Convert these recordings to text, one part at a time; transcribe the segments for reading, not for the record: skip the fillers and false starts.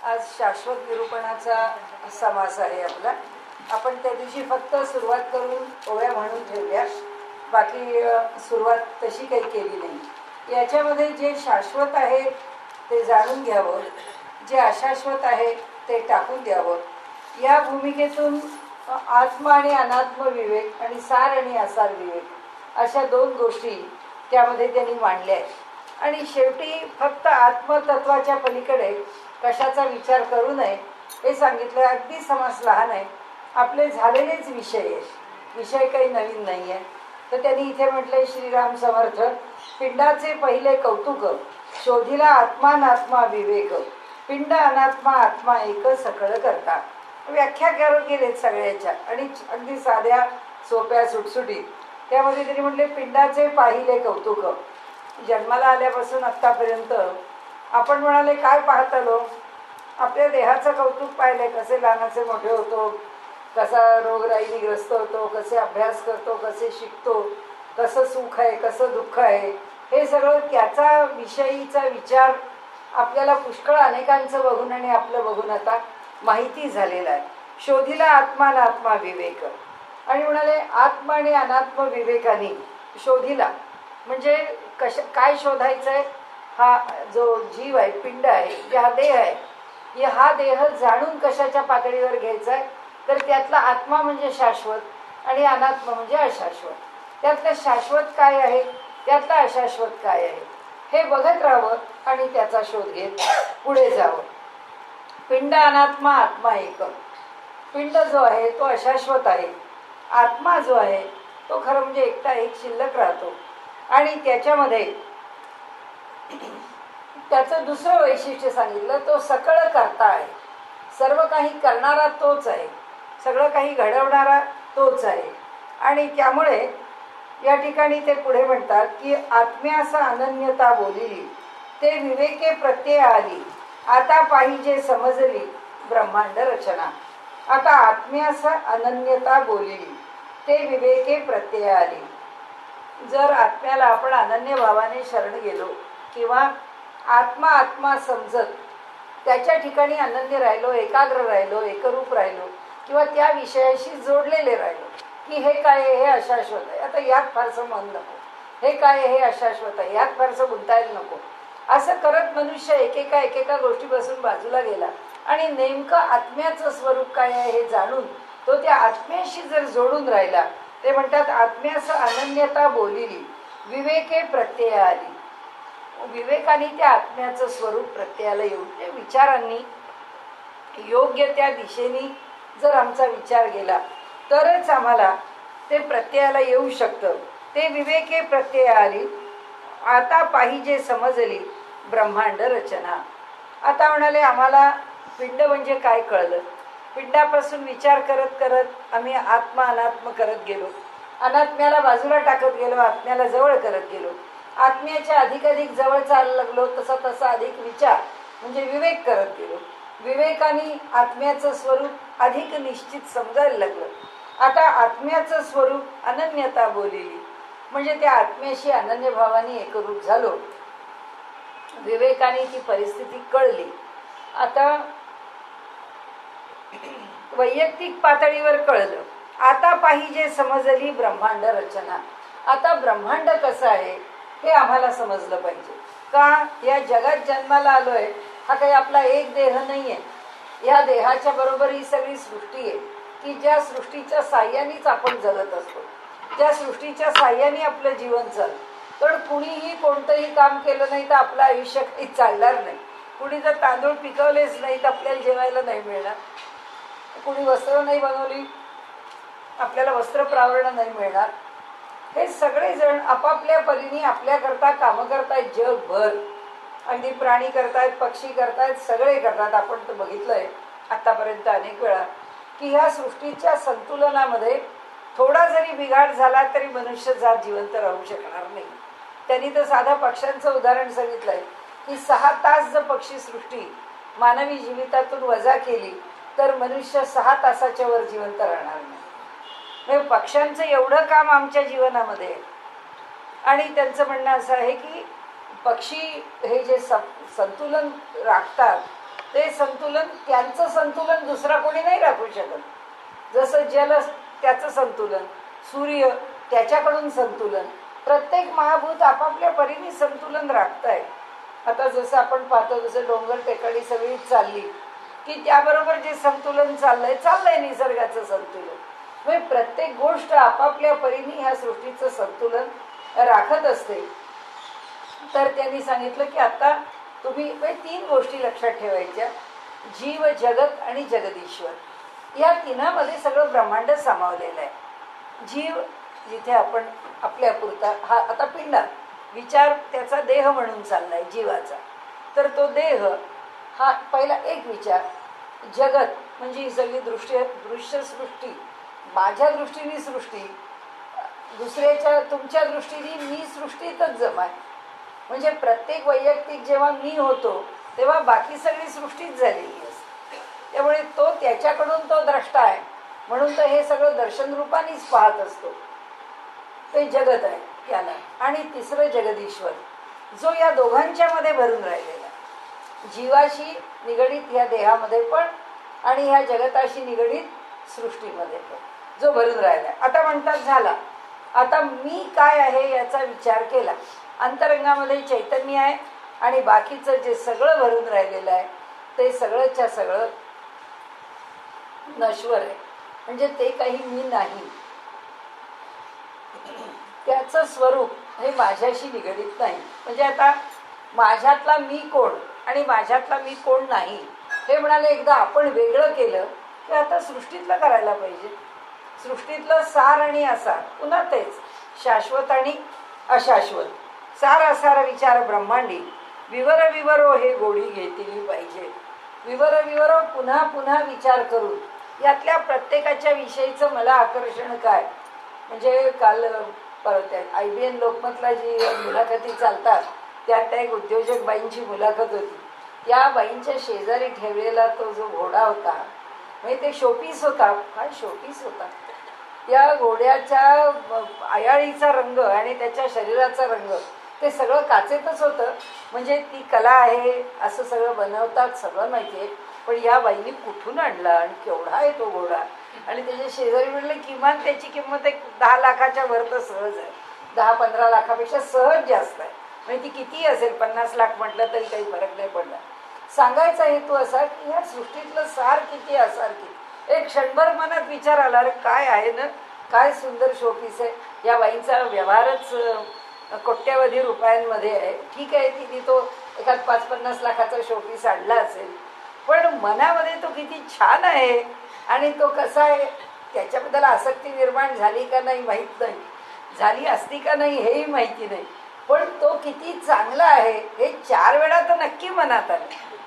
आज शाश्वत निरूपणाचा समास आहे आपला. आपण त्या दिवशी फक्त सुरुवात करून ओव्या म्हणून ठेवल्या, बाकी सुरुवात तशी काही केली नाही. याच्यामध्ये जे शाश्वत आहे ते जाणून घ्यावं, जे अशाश्वत आहे ते टाकून द्यावं. या भूमिकेतून आत्मा आणि अनात्म विवेक आणि सार आणि असार विवेक अशा दोन गोष्टी त्यामध्ये त्यांनी मांडल्या आहेत. आणि शेवटी फक्त आत्मतत्वाच्या पलीकडे कशाचा विचार करू नये हे सांगितलं. अगदी समास लहान आहे, आपले झालेलेच विषय आहे, विषय काही नवीन नाही आहे. तर त्यांनी इथे म्हटलंय श्रीराम समर्थ, पिंडाचे पहिले कौतुक, शोधिला आत्मानात्मा विवेक, पिंड अनात्मा आत्मा एक सकळ करता. व्याख्या करत गेलेत सगळ्याच्या आणि अगदी साध्या सोप्या सुटसुटीत. त्यामध्ये त्यांनी म्हटले पिंडाचे पाहिले कौतुक. जन्माला आल्यापासून आत्तापर्यंत आपण म्हणाले काय पाहत आलो, आपल्या देहाचं कौतुक पाहिले, कसे लहानाचे मोठे होतो, कसा रोगराईने ग्रस्त होतो, कसे अभ्यास करतो, कसे शिकतो, कसं सुख आहे कसं दुःख आहे, हे सगळं त्याचा विषयीचा विचार आपल्याला पुष्कळ अनेकांचं बघून आणि आपलं बघून आता माहिती झालेला आहे. शोधिला आत्मानात्मा विवेक. आणि म्हणाले आत्मा आणि अनात्म विवेकाने शोधिला म्हणजे काय शोधायचं आहे, हा जो जीव आहे, पिंड आहे, जे हा देह आहे, हा देह जाणून कशाच्या पातळीवर घ्यायचा आहे, तर त्यातला आत्मा म्हणजे शाश्वत आणि अनात्मा म्हणजे अशाश्वत. त्यातलं शाश्वत काय आहे, त्यातलं अशाश्वत काय आहे, हे बघत राहावं आणि त्याचा शोध घेत पुढे जावं. पिंड अनात्मा आत्मा एक. पिंड जो आहे तो अशाश्वत आहे, आत्मा जो आहे तो खरं म्हणजे एकटा एक शिल्लक राहतो. आणि त्याच्यामध्ये त्याचं दुसरं वैशिष्ट्य सांगितलं, तो सकळ करता आहे. सर्व काही करणारा तोच आहे, सगळं काही घडवणारा तोच आहे. आणि त्यामुळे या ठिकाणी ते पुढे म्हणतात की आत्म्यास अनन्यता बोलिली, ते विवेके प्रत्यय आली, आता पाहिजे समजली ब्रह्मांड रचना. आता आत्म्यास अनन्यता बोलिली, ते विवेके प्रत्यय आली. जर आत्म्याला आपण अनन्य भावाने शरण गेलो किंवा आत्मा आत्मा समजत त्याच्या ठिकाणी अनन्य राहिलो, एकाग्र राहिलो, एकरूप राहिलो किंवा त्या विषयाशी जोडलेले राहिलो की हे काय आहे, हे अशाश्वत आहे, आता यात फारसं मन नको, हे काय आहे, हे अशाश्वत आहे, यात फारसं गुंतायला नको, असं करत मनुष्य एकेका गोष्टीपासून बाजूला गेला आणि नेमकं आत्म्याचं स्वरूप काय आहे हे जाणून तो त्या आत्म्याशी जर जोडून राहिला, ते म्हणतात आत्म्यास अनन्यता बोलिली, विवेके प्रत्यय आली. विवेकाने त्या आत्म्याचं स्वरूप प्रत्ययाला येऊन ते विचारांनी योग्य त्या दिशेने जर आमचा विचार गेला तरच आम्हाला ते प्रत्ययाला येऊ शकतं. ते विवेके प्रत्यय आली, आता पाहिजे समजली ब्रह्मांड रचना. आता म्हणाले आम्हाला पिंड म्हणजे काय कळलं. पिंडापासून विचार करत करत आम्ही आत्मा अनात्म करत गेलो, अनात्म्याला बाजूला टाकत गेलो, आत्म्याला जवळ करत गेलो, आत्म्याच्या अधिक जवळ चालायला लागलो, तसा तसा अधिक विचार म्हणजे विवेक करत गेलो. विवेकाने आत्म्याचं स्वरूप अधिक निश्चित समजायला लागलं. आता आत्म्याचं स्वरूप अनन्यता बोलिली म्हणजे त्या आत्म्याशी अनन्य भावाने एकरूप झालो. विवेकाने ती परिस्थिती कळली. आता वैयक्तिक पातळीवर कळलं. आता पाहिजे समजली ब्रह्मांड रचना. आता ब्रह्मांड कसं आहे हे आम्हाला समजलं पाहिजे. का या जगात जन्माला आलोय, हा काही आपला एक देह नाही आहे. या देहाच्या बरोबर ही सगळी सृष्टी आहे की ज्या सृष्टीच्या साह्यानेच आपण जगत असतो, ज्या सृष्टीच्या साह्याने आपलं जीवन चालतं. तर कुणीही कोणतंही काम केलं नाही तर आपलं आयुष्य काही चालणार नाही. कुणी जर तांदूळ पिकवलेच नाही तर आपल्याला जेवायला नाही मिळणार. कुणी वस्त्र नाही बनवली, आपल्याला वस्त्र प्रावरण नाही मिळणार. हे सगळेजण आपापल्या परीने आपल्याकरता कामं करतायत जगभर. अगदी प्राणी करतायत, पक्षी करतायत, सगळे करतात. आपण तर बघितलंय आतापर्यंत अनेक वेळा की ह्या सृष्टीच्या संतुलनामध्ये थोडा जरी बिघाड झाला तरी मनुष्य जात जिवंत राहू शकणार नाही. त्यांनी तर साधा पक्ष्यांचं उदाहरण सांगितलंय की 6 तास जर पक्षी सृष्टी मानवी जीवितातून वजा केली तर मनुष्य 6 तासाच्या वर जिवंत राहणार नाही. म्हणजे पक्ष्यांचं एवढं काम आमच्या जीवनामध्ये आहे. आणि त्यांचं म्हणणं असं आहे की पक्षी हे जे संतुलन राखतात ते संतुलन, त्यांचं संतुलन दुसरा कोणी नाही राखू शकत. जसं जल त्याचं संतुलन, सूर्य त्याच्याकडून संतुलन, प्रत्येक महाभूत आपापल्या परीने संतुलन राखताय. आता जसं आपण पाहतो, जसं डोंगर टेकडी सगळी चालली की त्याबरोबर जे संतुलन चाललंय निसर्गाचं संतुलन. म्हणजे प्रत्येक गोष्ट आपापल्या परीने ह्या सृष्टीचं संतुलन राखत असते. तर त्यांनी सांगितलं की आता तुम्ही 3 गोष्टी लक्षात ठेवायच्या, जीव, जगत आणि जगदीश्वर. या तिन्हामध्ये सगळं ब्रह्मांड सामावलेलं आहे. जीव जिथे आपण आपल्या पुरता हा आता पिंडात विचार त्याचा देह म्हणून चाललाय जीवाचा, तर तो देह हा पहिला एक विचार. जगत म्हणजे ही सगळी दृश्य सृष्टी, माझ्या दृष्टीने सृष्टी, दुसऱ्याच्या तुमच्या दृष्टीने मी सृष्टीतच जमाय. म्हणजे प्रत्येक वैयक्तिक जेव्हा मी होतो तेव्हा बाकी सगळी सृष्टीच झालेली असते. त्यामुळे तो त्याच्याकडून तो द्रष्टा आहे, म्हणून तर हे सगळं दर्शन रूपानेच पाहत असतो. ते जगत आहे याला. आणि तिसरं जगदीश्वर, जो या दोघांच्या मध्ये भरून राहिलेला, जीवाशी निगडीत या देहामध्ये पण आणि ह्या जगताशी निगडीत सृष्टीमध्ये पण, जो भरून राहिला. आता म्हणतात झाला, आता मी काय आहे याचा विचार केला, अंतरंगामध्ये चैतन्य आहे आणि बाकीचं जे सगळं भरून राहिलेलं आहे ते सगळंच्या सगळं नश्वर आहे. म्हणजे ते काही मी नाही, त्याचं स्वरूप हे माझ्याशी निगडीत नाही. म्हणजे आता माझ्यातला मी कोण आणि माझ्यातला मी कोण नाही हे म्हणाले, एकदा आपण वेगळं केलं की आता सृष्टीतलं करायला पाहिजे. सृष्टीतलं सार आणि असार, पुन्हा तेच शाश्वत आणि अशाश्वत. सार असार विचार ब्रह्मांडी, विवर विवरो हे गोडी घेतली पाहिजे. विवर विवरो पुन्हा पुन्हा विचार करून यातल्या प्रत्येकाच्या विषयीचं मला आकर्षण काय. म्हणजे काल परत IBN लोकमतला जी मुलाखती चालतात त्यात एक उद्योजक बाईंची मुलाखत होती. त्या बाईंच्या शेजारी ठेवलेला तो जो घोडा होता, म्हणजे ते शोपीस होता, काय शोपीस होता. त्या घोड्याच्या आयाळीचा रंग आणि त्याच्या शरीराचा रंग ते सगळं काचेतच होतं. म्हणजे ती कला आहे असं सगळं बनवतात, सगळं माहिती आहे. पण या बाईंनी कुठून आणला आणि केवढा आहे तो घोडा. आणि त्याच्या शेजारी म्हणले किमान त्याची किंमत एक 10 लाखाच्या वर तर सहज आहे, 10-15 लाखापेक्षा सहज जास्त आहे. म्हणजे ती किती असेल, 50 लाख म्हटलं तरी काही फरक नाही पडला. सांगायचा हेतू असा की ह्या सृष्टीतलं सार किती असार किती. एक क्षणभर मनात विचार आला, अरे काय आहे ना, काय सुंदर शोपीस आहे. या बाईंचा व्यवहारच कोट्यवधी रुपयांमध्ये आहे. ठीक आहे, तिने तो एखाद 5-50 लाखाचा शोपीस आणला असेल, पण मनामध्ये तो किती छान आहे आणि तो कसा आहे त्याच्याबद्दल आसक्ती निर्माण झाली का नाही माहीत नाही, झाली असती का नाही हेही माहिती नाही. पण तो किती चांगला आहे हे 4 वेळा तर नक्की मनात आलं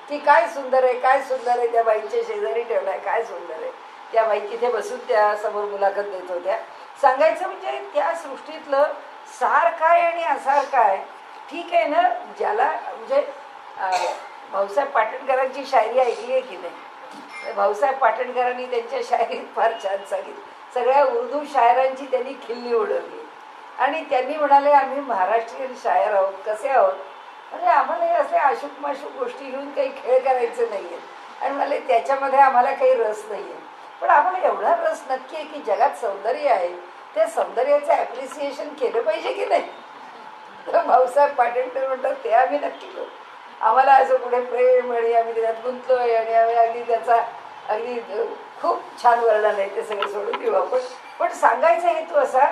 की काय सुंदर आहे, काय सुंदर आहे. त्या बाईंच्या शेजारी ठेवलाय, काय सुंदर आहे. त्या बाई तिथे बसून त्या समोर मुलाखत देत होत्या. सांगायचं म्हणजे त्या सृष्टीतलं सार काय आणि असार काय. ठीक आहे ना, ज्याला म्हणजे भाऊसाहेब पाटणकरांची शायरी ऐकली आहे की नाही. भाऊसाहेब पाटणकरांनी त्यांच्या शायरीत फार छान सांगितलं. सगळ्या उर्दू शायरांची त्यांनी खिल्ली उडवली आणि त्यांनी म्हणाले आम्ही महाराष्ट्रीयन शायर आहोत. कसे आहोत म्हणजे आम्हाला हे असे अशुक माशुक गोष्टी घेऊन काही खेळ करायचे नाही आहेत. आणि म्हणाले त्याच्यामध्ये आम्हाला काही रस नाही आहे, पण आम्हाला एवढा रस नक्की आहे की जगात सौंदर्य आहे, त्या सौंदर्याचं ॲप्रिसिएशन केलं पाहिजे की नाही. तर भाऊसाहेब पाटणकर म्हणतात ते आम्ही नक्की करू. आम्हाला असं पुढे प्रेम आणि आम्ही त्याच्यात गुंतलोय आणि आम्ही अगदी त्याचा अगदी खूप छान वर्णन आहे, ते सगळं सोडून घेऊ आपण. पण सांगायचा हेतू असा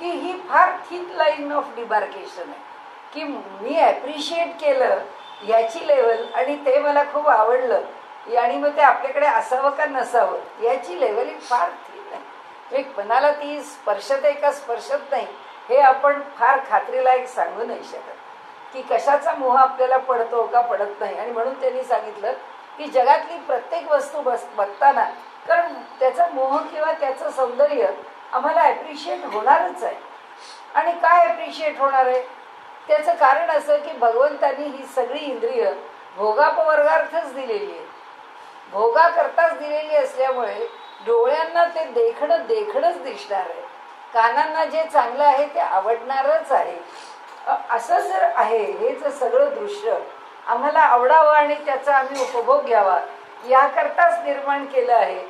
की ही फार थिन लाईन ऑफ डिमार्केशन आहे की मी ॲप्रिशिएट केलं याची लेवल आणि ते मला खूप आवडलं आणि मग ते आपल्याकडे असावं का नसावं याची लेवल ही फार थिन आहे. एक मनाला ती स्पर्शते का स्पर्शत नाही हे आपण फार खात्रीलायक सांगू नाही शकत की कशाचा मोह आपल्याला पडतो का पडत नाही. आणि म्हणून त्यांनी सांगितलं की जगातली प्रत्येक वस्तू बघताना, कारण त्याचा मोह किंवा त्याचं सौंदर्य आम्हाला ॲप्रिशिएट होणारच आहे. आणि काय ॲप्रिशिएट होणार आहे त्याचं कारण असं की भगवंतांनी ही सगळी इंद्रिय भोगापवर्गार्थच दिलेली आहे, भोगाकरताच दिलेली असल्यामुळे डोळ्यांना ते देखणंच दिसणार आहे, कानांना जे चांगलं आहे ते आवडणारच आहे. असं जर आहे हे जर सगळं दृश्य आम्हाला आवडावं आणि त्याचा आम्ही उपभोग घ्यावा याकरताच निर्माण केलं आहे,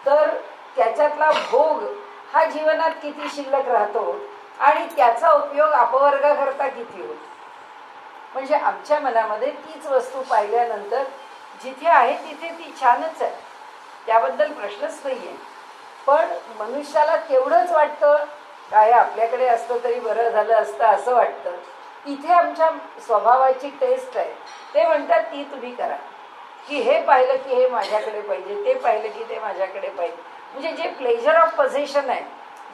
तर त्याच्यातला भोग हा जीवनात किती शिल्लक राहतो आणि त्याचा उपयोग अपवर्गाकरता किती होतो. म्हणजे आमच्या मनामध्ये तीच वस्तू पाहिल्यानंतर जिथे आहे तिथे ती छानच आहे, त्याबद्दल प्रश्नच नाही आहे. पण मनुष्याला तेवढंच वाटतं काय आपल्याकडे असतं तरी बरं झालं असतं असं वाटतं. इथे आमच्या स्वभावाची टेस्ट आहे, ते म्हणतात ती तुम्ही करा, की हे पाहिलं की हे माझ्याकडे पाहिजे, ते पाहिलं की ते माझ्याकडे पाहिजे. म्हणजे जे प्लेजर ऑफ पोझेशन आहे,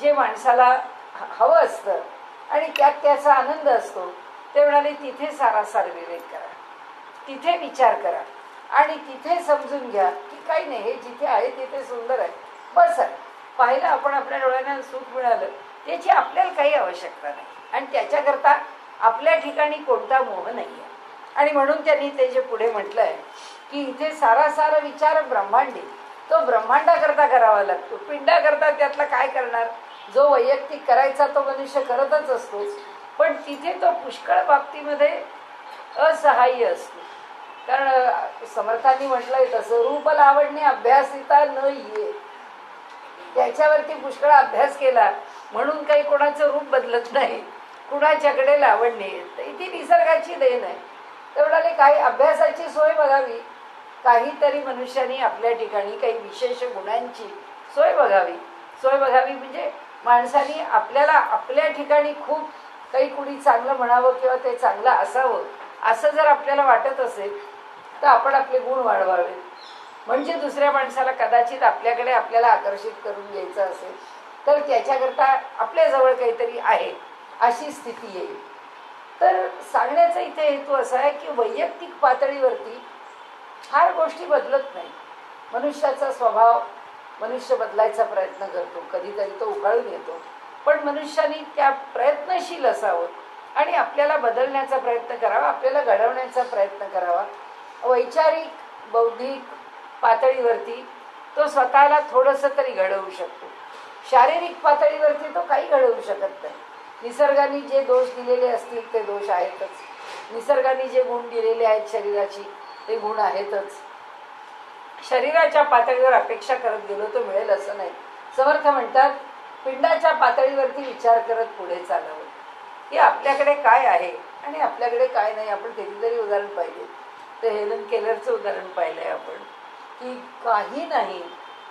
जे माणसाला हवं असतं आणि त्यात त्याचा आनंद असतो, ते म्हणाले तिथे सारासार विवेक करा, तिथे विचार करा आणि तिथे समजून घ्या की काही नाही, हे जिथे आहे तिथे सुंदर आहे, बस आहे. पाहिलं आपण आपल्या डोळ्यांना सुख मिळालं, त्याची आपल्याला काही आवश्यकता नाही आणि त्याच्याकरता आपल्या ठिकाणी कोणता मोह नाही आहे. आणि म्हणून त्यांनी ते जे पुढे म्हटलंय की इथे सारासार विचार ब्रह्मांडी, तो ब्रह्मांडाकरता करावा लागतो. पिंडाकरता त्यातला काय करणार, जो वैयक्तिक करायचा तो मनुष्य करतच असतो, पण तिथे तो पुष्कळ बाबतीमध्ये असहाय्य असतो. कारण समर्थांनी म्हटलंय तसं, रूप लावण्य अभ्यासिता न ये, त्याच्यावरती पुष्कळ अभ्यास केला म्हणून काही कोणाचं रूप बदलत नाही, कुणाच्याकडे लावण्य येत नाही, ती निसर्गाची देण आहे. तेवढाले काही अभ्यासाची सोय बघावी, काहीतरी मनुष्याने आपल्या ठिकाणी काही विशेष गुणांची सोय बघावी. सोय बघावी म्हणजे माणसाने आपल्याला आपल्या ठिकाणी खूप काही कुणी चांगलं म्हणावं किंवा ते चांगलं असावं असं जर आपल्याला वाटत असेल तर आपण आपले गुण वाढवावे. म्हणजे दुसऱ्या माणसाला कदाचित आपल्याकडे आपल्याला आकर्षित करून घ्यायचं असेल तर त्याच्याकरता आपल्याजवळ काहीतरी आहे अशी स्थिती येईल. तर सांगण्याचा इथे हेतू असा आहे की वैयक्तिक पातळीवरती फार गोष्टी बदलत नाही. मनुष्याचा स्वभाव मनुष्य बदलायचा प्रयत्न करतो, कधीतरी तो उघाळून येतो, पण मनुष्याने त्या प्रयत्नशील असावं आणि आपल्याला बदलण्याचा प्रयत्न करावा, आपल्याला घडवण्याचा प्रयत्न करावा. वैचारिक बौद्धिक पातळीवरती तो स्वतःला थोडंसं तरी घडवू शकतो, शारीरिक पातळीवरती तो काही घडवू शकत नाही. निसर्गाने जे दोष दिलेले असतील ते दोष आहेतच, निसर्गाने जे गुण दिलेले आहेत शरीराची ते गुण आहेतच. शरीराच्या पातळीवर अपेक्षा करत गेलो तर मिळेल असं नाही. समर्थ म्हणतात पिंडाच्या पातळीवरती विचार करत पुढे चालावं की आपल्याकडे काय आहे आणि आपल्याकडे काय नाही. आपण कितीतरी उदाहरण पाहिले, तर हेलन केलरचं उदाहरण पाहिलंय आपण की काही नाही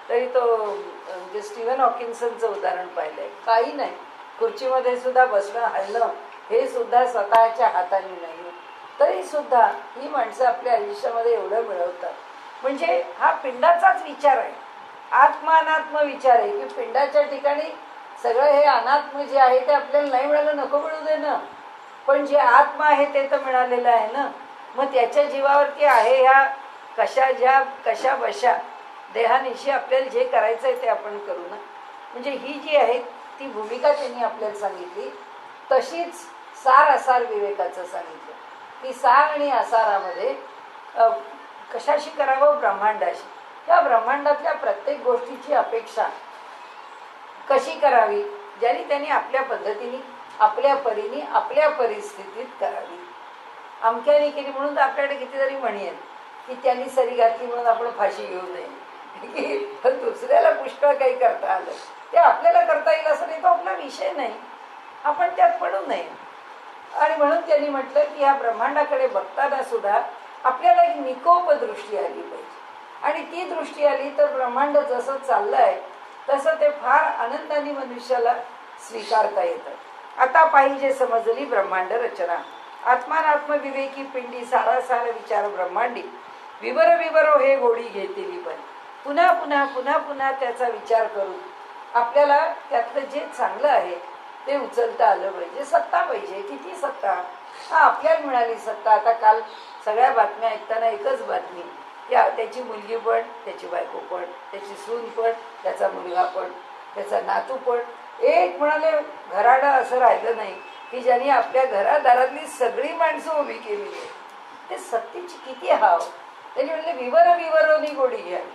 तरी तो म्हणजे स्टीव्हन हॉकिन्सनचं उदाहरण पाहिलंय, काही नाही, खुर्चीमध्ये सुद्धा बसणं हलणं हे सुद्धा स्वतःच्या हाताने नाही, तरी सुद्धा ही माणसं आपल्या आयुष्यामध्ये एवढं मिळवतात. म्हणजे हा पिंडाचाच विचार आहे, आत्मा अनात्म विचार आहे की पिंडाच्या ठिकाणी सगळं हे अनात्म जे आहे ते आपल्याला नाही मिळालं, नको मिळू दे ना, पण जे आत्मा आहे ते तर मिळालेलं आहे ना. मग त्याच्या जीवावरती आहे ह्या कशा बशा देहानिशी आपल्याला जे करायचं आहे ते आपण करू ना. म्हणजे ही जी आहे ती भूमिका त्यांनी आपल्याला सांगितली. तशीच सार असार विवेकाचं सांगितलं की सार आणि असारामध्ये कशाशी करावं, ब्रह्मांडाशी. त्या ब्रह्मांडातल्या प्रत्येक गोष्टीची अपेक्षा कशी करावी, ज्याने त्यांनी आपल्या पद्धतीने आपल्या परीने आपल्या परिस्थितीत करावी. अमक्याने केली म्हणून तर आपल्याकडे कितीतरी म्हणी आहेत की त्यांनी सरी घातली म्हणून आपण फाशी घेऊ नये, की दुसऱ्याला पुष्कळ काही करता आलं ते आपल्याला करता येईल असं नाही, तो आपला विषय नाही, आपण त्यात पडू नये. आणि म्हणून त्यांनी म्हटलं की ह्या ब्रह्मांडाकडे बघताना सुद्धा आपल्याला एक निकोप दृष्टी आली पाहिजे आणि ती दृष्टी आली तर ब्रह्मांड जसं चाललंय तसं ते फार आनंदाने मनुष्याला स्वीकारता येतं. आता पाहिजे समजली ब्रह्मांड रचना, आत्मानात्म विवेकी पिंडी सारासार विचार ब्रह्मांडी, विवर विवरो हे गोडी घेतली पण पुन्हा पुन्हा पुन्हा पुन्हा त्याचा विचार करून आपल्याला त्यातलं जे चांगलं आहे ते उचलता आलं पाहिजे. सत्ता पाहिजे, किती सत्ता, हा आपल्याला मिळाली सत्ता. आता काल सगळ्या बातम्या ऐकताना एकच बातमी, या त्याची मुलगी पण, त्याची बायको पण, त्याची सून पण, त्याचा मुलगा पण, त्याचा नातू पण, एक म्हणाले घराडं असं राहिलं नाही की ज्यांनी आपल्या घरादारातली सगळी माणसं उभी केली आहे. ते सत्तेची किती हाव. त्यांनी म्हणले विवर विवरोनी गोडी घ्यावी,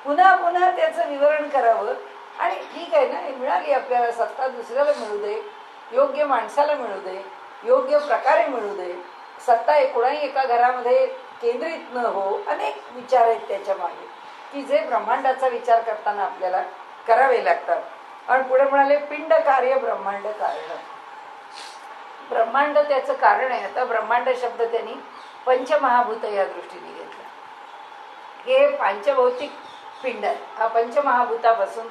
पुन्हा पुन्हा त्याचं विवरण करावं. आणि ठीक आहे ना, मिळाली आपल्याला सत्ता, दुसऱ्याला मिळू दे, योग्य माणसाला मिळू दे, योग्य प्रकारे मिळू दे, सत्ता कोणाही एका घरामध्ये केंद्रित न हो, अनेक विचार आहेत त्याच्या मागे की जे ब्रह्मांडाचा विचार करताना आपल्याला करावे लागतात. आणि पुढे म्हणाले पिंड कार्य ब्रह्मांड कारण. ब्रह्मांड त्याचं कारण आहे. आता ब्रह्मांड शब्द त्यांनी पंचमहाभूत या दृष्टीने घेतला. हे पंचभौतिक पिंड आहे, हा पंचमहाभूतापासून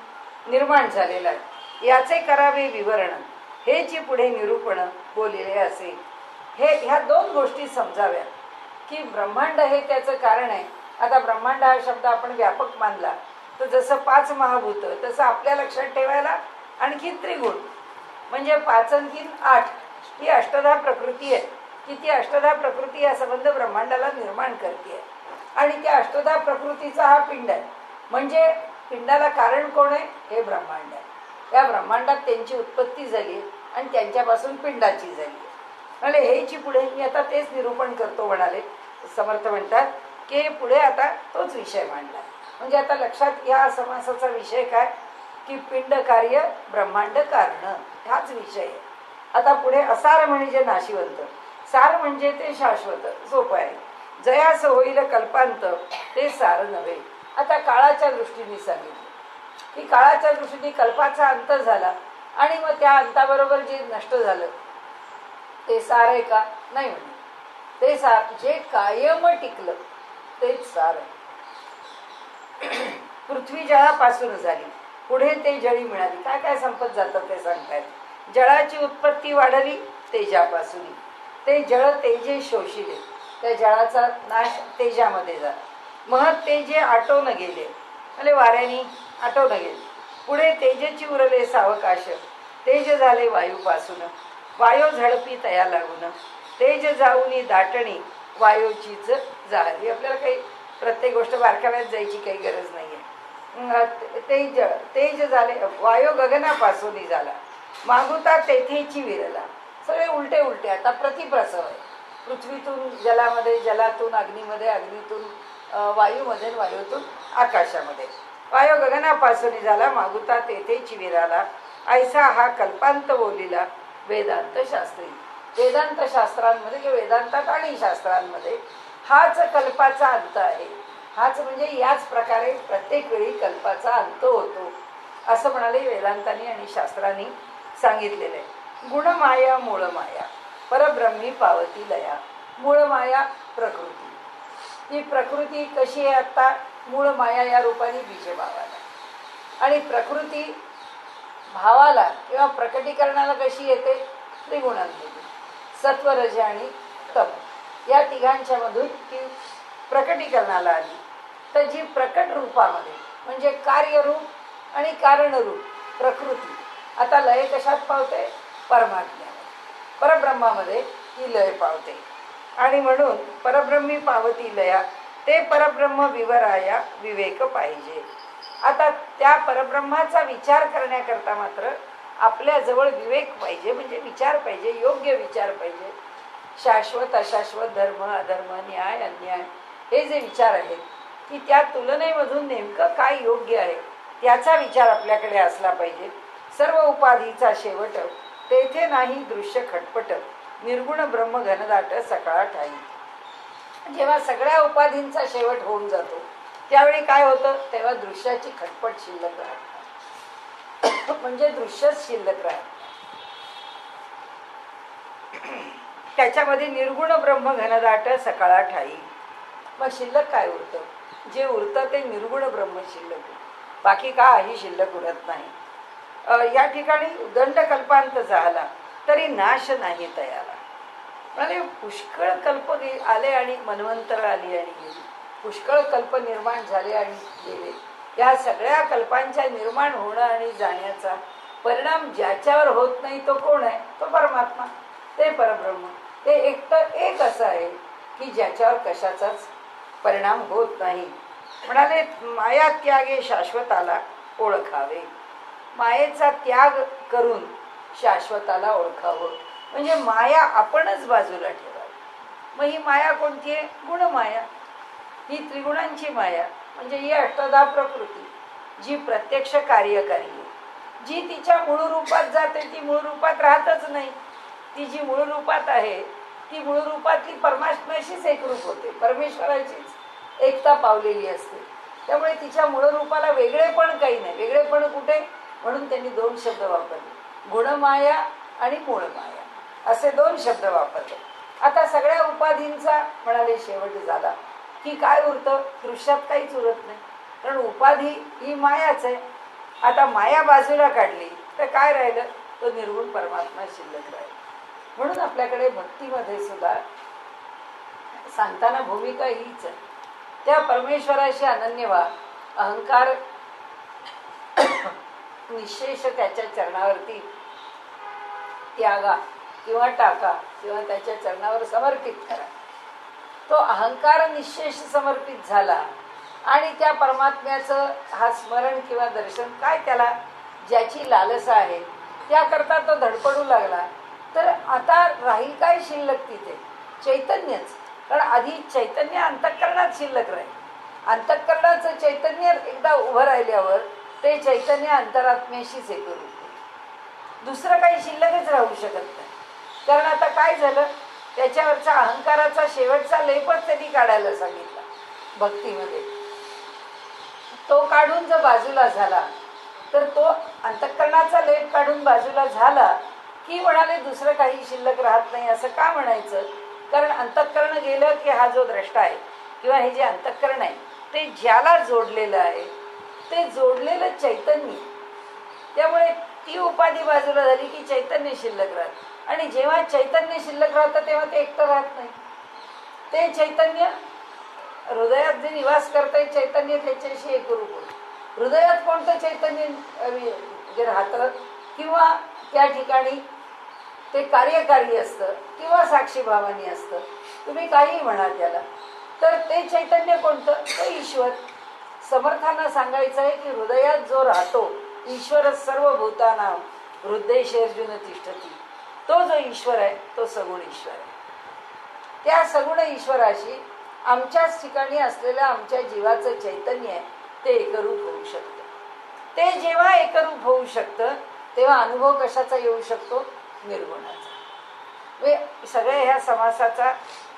निर्माण झालेला आहे. याचे करावे विवरण, हे जी पुढे निरूपण बोललेले असे. हे ह्या दोन गोष्टी समजाव्या की ब्रह्मांड हे त्याचं कारण आहे. आता ब्रह्मांड हा शब्द आपण व्यापक मानला तर जसं 5 महाभूत तसं आपल्या लक्षात ठेवायला आणखी त्रिगुण म्हणजे 5 आणखी 8 ही अष्टधा प्रकृती आहे की ती अष्टधा प्रकृती या संबंध ब्रह्मांडाला निर्माण करते. आणि त्या अष्टधा प्रकृतीचा हा पिंड आहे. म्हणजे पिंडाला कारण कोण आहे? हे ब्रह्मांड आहे. या ब्रह्मांडात त्यांची उत्पत्ती झाली आणि त्यांच्यापासून पिंडाची झाली. म्हणजे हेची पुढे मी आता तेच निरूपण करतो म्हणाले. समर्थ म्हणतात की पुढे आता तोच विषय मांडला. म्हणजे आता लक्षात या समासाचा विषय काय की पिंड कार्य ब्रह्मांड कारण हाच विषय आहे. आता पुढे असार म्हणजे नाशिवंत, सार म्हणजे ते शाश्वत, सोपं आहे. जयास होईल कल्पांत ते सार नव्हे. आता काळाच्या दृष्टीने सांगितलं की काळाच्या दृष्टीने कल्पाचा अंत झाला आणि मग त्या अंताबरोबर जे नष्ट झालं ते सार आहे का? नाही म्हणे. ते सार जे कायम टिकलं तेच सार आहे. पृथ्वी जळापासून झाली, पुढे ते जळी मिळाली. काय काय संपत जातं ते सांगतायत. जळाची उत्पत्ती वाढली तेजापासून, ते जळ तेजे शोषिले, त्या जळाचा नाश तेजामध्ये झाला. महत तेजे आटोन गेले, म्हणजे वाऱ्याने आटोन गेले. पुढे तेजेची उरले सावकाश, तेज झाले वायूपासून, वायू झडपी तया लागून, तेज जाऊनी दाटणी वायूचीच जाळली. आपल्याला काही प्रत्येक गोष्ट बारकाव्यात जायची काही गरज नाहीये. तेज झाले वायू गगनापासून झाला, मागुता तेथेची विरला. सगळे उलटे उलटे. आता प्रतिप्रसव आहे. पृथ्वीतून जलामध्ये, जलातून अग्नीमध्ये, अग्नीतून वायूमध्ये, वायूतून आकाशामध्ये. वायू गगनापासून झाला, मागुता तेथेची विराला. ऐसा हा कल्पांत बोलिला वेदांत शास्त्री. वेदांत शास्त्रांमध्ये किंवा वेदांतात आणि शास्त्रांमध्ये हाच कल्पाचा अंत आहे. हाच म्हणजे याच प्रकारे प्रत्येक वेळी कल्पाचा अंत होतो असं म्हणाले वेदांतांनी आणि शास्त्रांनी सांगितलेलं आहे. गुणमाया मूळमाया परब्रह्मी पावती लया. मूळमाया प्रकृती. ही प्रकृती कशी आहे? आता मूळमाया या रूपाने बीजभावाला, आणि प्रकृती भावाला किंवा प्रकटीकरणाला कशी येते? त्रिगुणांमधून, सत्व रज आणि तम या तिघांच्या मधून ती प्रकटीकरणाला आली. तर जी प्रकट रूपामध्ये म्हणजे कार्यरूप आणि कारणरूप प्रकृती आता लय कशात पावते? परमात्म्यामध्ये, परब्रह्मामध्ये ही लय पावते. आणि म्हणून परब्रह्मी पावती लया, ते परब्रह्म विवराया विवेक पाहिजे. आता त्या परब्रह्माचा विचार करण्याकरता मात्र आपल्याजवळ विवेक पाहिजे, म्हणजे विचार पाहिजे, योग्य विचार पाहिजे. शाश्वत अशाश्वत, धर्म अधर्म, न्याय अन्याय हे जे विचार आहेत की त्या तुलनेमधून नेमकं काय योग्य आहे त्याचा विचार आपल्याकडे असला पाहिजे. सर्व उपाधीचा शेवट तेथे नाही दृश्य खटपट, निर्गुण ब्रह्म घनदाट सकाळा ठाई. जेव्हा सगळ्या उपाधींचा शेवट होऊन जातो त्यावेळी काय होतं? तेव्हा दृश्याची खटपट शिल्लक राहते, म्हणजे दृश्यच शिल्लक राहते. त्याच्यामध्ये निर्गुण ब्रह्म घनदाट सकाळा ठाई. मग शिल्लक काय उरतं? जे उरतं ते निर्गुण ब्रह्म शिल्लक. बाकी काही शिल्लक उरत नाही. या ठिकाणी दंड कल्पांत झाला तरी नाश नाही तयाला. म्हणजे पुष्कळ कल्प आले आणि मन्वंतर आली आणि गेली. पुष्कळ कल्प निर्माण झाले आणि गेले. या सगळ्या कल्पांच्या निर्माण होणं आणि जाण्याचा परिणाम ज्याच्यावर होत नाही तो कोण आहे? तो परमात्मा, ते परब्रह्म. ते एकटं एक असं आहे की ज्याच्यावर कशाचाच परिणाम होत नाही. म्हणाले माया त्यागे शाश्वताला ओळखावे. मायेचा त्याग करून शाश्वताला ओळखावं, म्हणजे माया आपणच बाजूला ठेवावी. मग ही माया कोणती आहे? गुणमाया. ही त्रिगुणांची माया, म्हणजे ही अष्टधा प्रकृती जी प्रत्यक्ष कार्यकारी आहे. जी तिच्या मूळ रूपात जाते ती मूळ रूपात राहतच नाही. ती जी मूळ रूपात आहे ती मूळ रूपातली परमात्म्याशीच एकरूप होते, परमेश्वराचीच एकता पावलेली असते. त्यामुळे तिच्या मूळ रूपाला वेगळेपण काही नाही. वेगळेपण कुठे, म्हणून त्यांनी दोन शब्द वापरले, गुणमाया आणि मूळमाया असे दोन शब्द वापरले. आता सगळ्या उपाधींचा म्हणाले शेवट झाला की काय उरतं, दृश्यात काहीच उरत नाही, कारण उपाधी ही मायाच आहे. आता माया बाजूला काढली तर काय राहिलं, तो निर्गुण परमात्मा शिल्लक राहील. म्हणून आपल्याकडे भक्तीमध्ये सुद्धा सांगताना भूमिका हीच आहे, त्या परमेश्वराशी अनन्य व्हा, अहंकार निशेष त्याच्या चरणावरती त्यागा किंवा टाका किंवा त्याच्या चरणावर समर्पित करा. तो अहंकार निशेष समर्पित झाला आणि त्या परमात्म्याचं हा स्मरण किंवा दर्शन काय, त्याला ज्याची लालसा आहे त्याकरता तो धडपडू लागला, तर आता राहील काय शिल्लक तिथे, चैतन्यच. कारण आधी चैतन्य अंतःकरणात शिल्लक राहील. अंतःकरणाचं चैतन्य एकदा उभं राहिल्यावर ते चैतन्य अंतरात्म्याशीच एकरूप होते, दुसरं काही शिल्लकच राहू शकत नाही. कारण आता काय झालं, त्याच्यावरचा अहंकाराचा शेवटचा लेपच त्यांनी काढायला सांगितला भक्तीमध्ये. तो काढून जर बाजूला झाला तर तो अंतःकरणाचा लेप काढून बाजूला झाला की म्हणाले दुसरं काही शिल्लक राहत नाही. असं का म्हणायचं, कारण अंतःकरण गेलं की हा जो द्रष्टा आहे किंवा हे जे अंतःकरण आहे ते ज्याला जोडलेलं आहे ते जोडलेलं चैतन्य. त्यामुळे ती उपाधी बाजूला झाली की चैतन्य शिल्लक राहत, आणि जेव्हा चैतन्य शिल्लक राहतं तेव्हा ते एकटं राहत नाही. ते चैतन्य हृदयात जे निवास करतंय चैतन्य त्याच्याशी एकरूप होतं. हृदयात कोणतं चैतन्य जे राहतं किंवा त्या ठिकाणी ते कार्यकारी असतं किंवा साक्षीभावानी असतं, तुम्ही काही म्हणा त्याला, तर ते चैतन्य कोणतं, ते ईश्वर. समर्थांना सांगायचं आहे की हृदयात जो राहतो ईश्वर सर्व भूतानां हृदयेषु तिष्ठती, तो जो ईश्वर आहे तो सगुण ईश्वर आहे. त्या सगुण ईश्वराशी आमच्याच ठिकाणी असलेलं आमच्या जीवाचं चैतन्य आहे ते एकरूप होऊ शकतं. ते जेव्हा एकरूप होऊ शकतं तेव्हा अनुभव कशाचा येऊ शकतो, निर्गुणाचा. सगळ्या ह्या समासाचा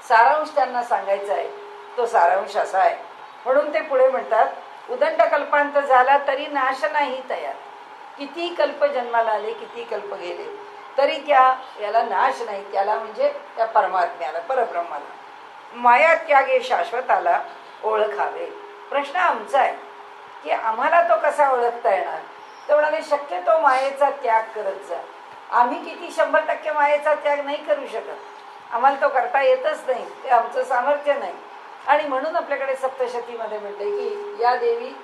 सारांश त्यांना सांगायचा आहे. तो सारांश असा आहे, म्हणून ते पुढे म्हणतात, उदंड कल्पांत झाला तरी नाश नाही तयार. किती कल्प जन्माला आले, किती कल्प गेले, तरी याला नाश नाही. त्याला म्हणजे त्या परमात्म्याला, परब्रह्माला. माया त्यागे शाश्वताला ओळखावे. प्रश्न आमचा आहे की आम्हाला तो कसा ओळखता येणार. तर म्हणाले शक्यतो मायेचा त्याग करत जा. आम्ही किती 100% मायेचा त्याग नाही करू शकत, आम्हाला तो करता येतच नाही, ते आमचं सामर्थ्य नाही. आणि म्हणून आपल्याकडे सप्तशतीमध्ये म्हणते की या देवी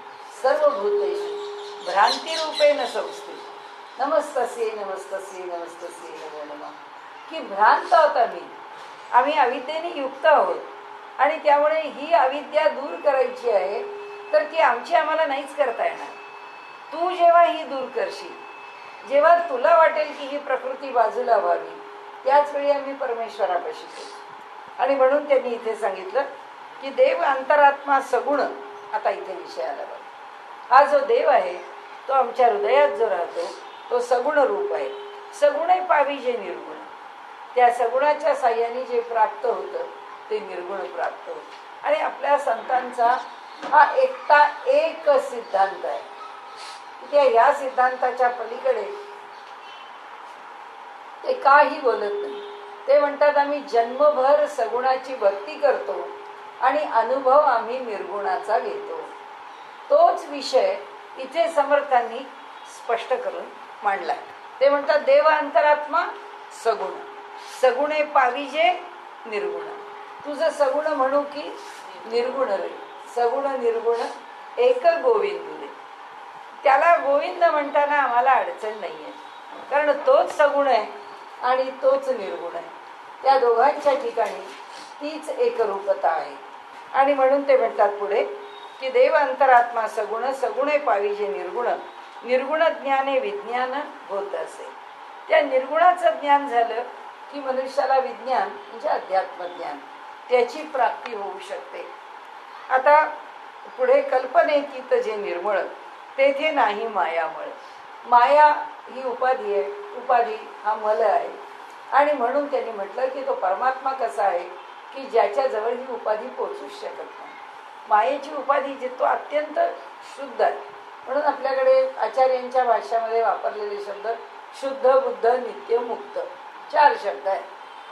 सर्व भूतेषु भ्रांती रूपेण संस्थे नमस्तस्यै नमस्तस्यै नमस्तस्यै नमो नमः. की भ्रांत आहोत आम्ही अविद्येने युक्त आहोत, आणि त्यामुळे ही अविद्या दूर करायची आहे तर ती आम्हाला नाहीच करता येणार. तू जेव्हा ही दूर करशील, जेव्हा तुला वाटेल की ही प्रकृती बाजूला व्हावी, त्याच वेळी आम्ही परमेश्वरापाशी पोहोचू. आणि म्हणून त्यांनी इथे सांगितलं की देव अंतरात्मा सगुण. आता इथे विषय आला बघा, हा जो देव आहे तो आमच्या हृदयात जो राहतो तो सगुण रूप आहे. सगुणे पावी जे निर्गुण, त्या सगुणाच्या साह्याने जे प्राप्त होतं ते निर्गुण प्राप्त होतं. आणि आपल्या संतांचा हा एकटा एक सिद्धांत आहे. त्या या सिद्धांताच्या पलीकडे ते काही बोलत नाही. ते म्हणतात आम्ही जन्मभर सगुणाची भक्ती करतो आणि अनुभव आम्ही निर्गुणाचा घेतो. तोच विषय इथे समर्थांनी स्पष्ट करून मांडलाय. ते म्हणतात देव अंतरात्मा सगुण, सगुणे पाविजे निर्गुण. तुझं सगुण म्हणू की निर्गुण रे, सगुण निर्गुण एक गोविंद रे. त्याला गोविंद म्हणताना आम्हाला अडचण नाहीये, कारण तोच सगुण आहे आणि तोच निर्गुण आहे. त्या दोघांच्या ठिकाणी तीच एकरूपता आहे. आणि म्हणून ते म्हणतात पुढे की देव अंतरात्मा सगुण, सगुणे पाविजे निर्गुण, निर्गुण ज्ञाने विज्ञान होत असे. त्या निर्गुणाचं ज्ञान झालं की मनुष्याला विज्ञान म्हणजे अध्यात्मज्ञान त्याची प्राप्ती होऊ शकते. आता पुढे कल्पनेतीत जे निर्मळ तेथे नाही मायामळ. माया ही उपाधी आहे, उपाधी हा मल आहे. आणि म्हणून त्यांनी म्हटलं की तो परमात्मा कसा आहे की ज्याच्याजवळ ही उपाधी पोचूच शकत नाही. मायेची उपाधी जी तो अत्यंत शुद्ध आहे. म्हणून आपल्याकडे आचार्यांच्या भाष्यामध्ये वापरलेले शब्द शुद्ध, बुद्ध, नित्य, मुक्त 4 शब्द आहे.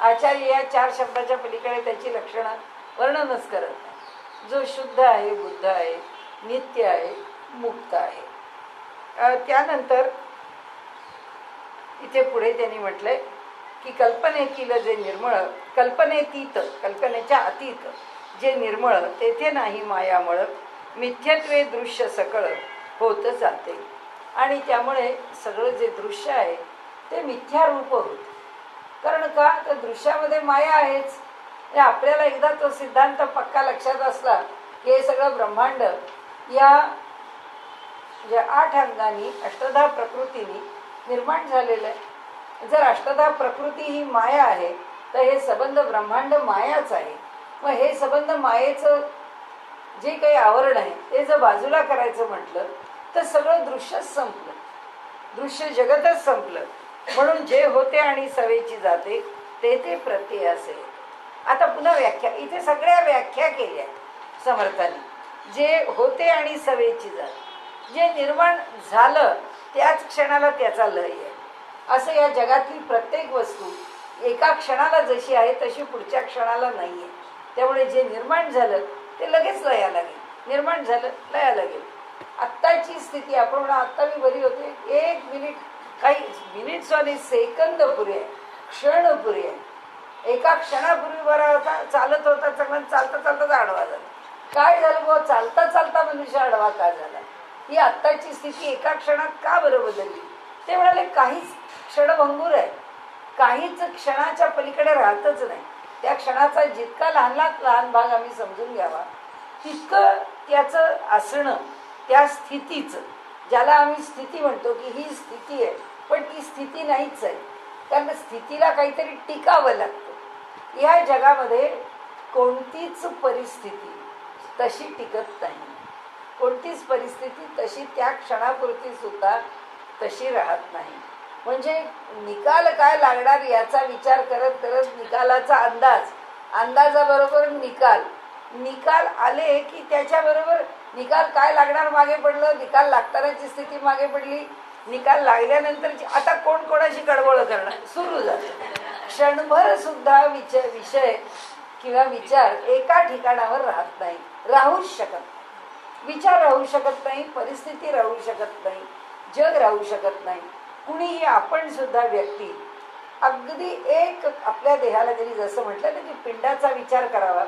आचार्य या 4 शब्दाच्या पलीकडे त्याची लक्षणं वर्णनच करत नाही. जो शुद्ध आहे, बुद्ध आहे, नित्य आहे, मुक्त आहे. त्यानंतर इथे पुढे त्यांनी म्हटलंय की कल्पनेतील जे निर्मळ, कल्पनेतीत, कल्पनेच्या अतीत जे निर्मळ तेथे नाही मायामळ, मिथ्यत्वे दृश्य सकळ होत जाते. आणि त्यामुळे सगळं जे दृश्य आहे ते मिथ्यारूप होत. कारण का, तर दृश्यामध्ये माया आहेच. आपल्याला एकदा तो सिद्धांत पक्का लक्षात असला की हे सगळं ब्रह्मांड या म्हणजे 8 अंगांनी, अष्टधा प्रकृतीनी निर्माण झालेलं आहे. जर अष्टधा प्रकृती ही माया आहे तर हे सबंध ब्रह्मांड मायाच आहे. मग हे सबंध मायेचं जे काही आवरण आहे ते जर बाजूला करायचं म्हटलं तर सगळं दृश्यच संपलं, दृश्य जगतच संपलं. म्हणून जे होते आणि सवेची जाते ते ते प्रत्यय असेल. आता पुन्हा व्याख्या, इथे सगळ्या व्याख्या केल्या समर्थांनी. जे होते आणि सवेची जाते, जे निर्माण झालं त्याच क्षणाला त्याचा लय आहे. असं या जगातली प्रत्येक वस्तू एका क्षणाला जशी आहे तशी पुढच्या क्षणाला नाही आहे. त्यामुळे जे निर्माण झालं ते लगेच लया लागेल, निर्माण झालं लया लागेल. आत्ताची स्थिती आपण म्हणा, आत्ता मी बरी होते, 1 मिनिट, काही मिनिट्स आणि सेकंद पुरे आहे, क्षण पुरे आहे. एका क्षणापूर्वी बरा होता, चालत होता चांगला, चालता चालता आडवा झाला. काय झालं बुवा, चालता चालता मनुष्य आडवा का झाला? ही आत्ताची स्थिती एका क्षणात का बरं बदलली? ते म्हणाले काहीच क्षणभंगूर आहे, काहीच क्षणाच्या पलीकडे राहतच नाही. त्या क्षणाचा जितका लहान भाग आम्ही समजून घ्यावा तितकं त्याचं असणं, त्या स्थितीचं, ज्याला आम्ही स्थिती म्हणतो की ही स्थिती आहे, पण ती स्थिती नाहीच आहे. कारण स्थितीला काहीतरी टिकावं लागतं. या जगामध्ये कोणतीच परिस्थिती तशी टिकत नाही. कोणतीच परिस्थिती तशी त्या क्षणापुरती सुद्धा तशी राहत नाही. म्हणजे निकाल काय लागणार याचा विचार करत करत निकालाचा अंदाजाबरोबर निकाल आले की त्याच्याबरोबर निकाल काय लागणार मागे पडलं, निकाल लागतानाची स्थिती मागे पडली, निकाल लागल्यानंतरची आता कोण कोणाशी गडबड करणार सुरू झालं. क्षणभर सुद्धा विषय किंवा विचार एका ठिकाणावर राहत नाही, राहूच शकत नाही. विचार राहू शकत नाही, परिस्थिती राहू शकत नाही, जग राहू शकत नाही, कुणीही. आपण सुद्धा व्यक्ती अगदी एक आपल्या देहाला जरी जसं म्हटलं ना की पिंडाचा विचार करावा,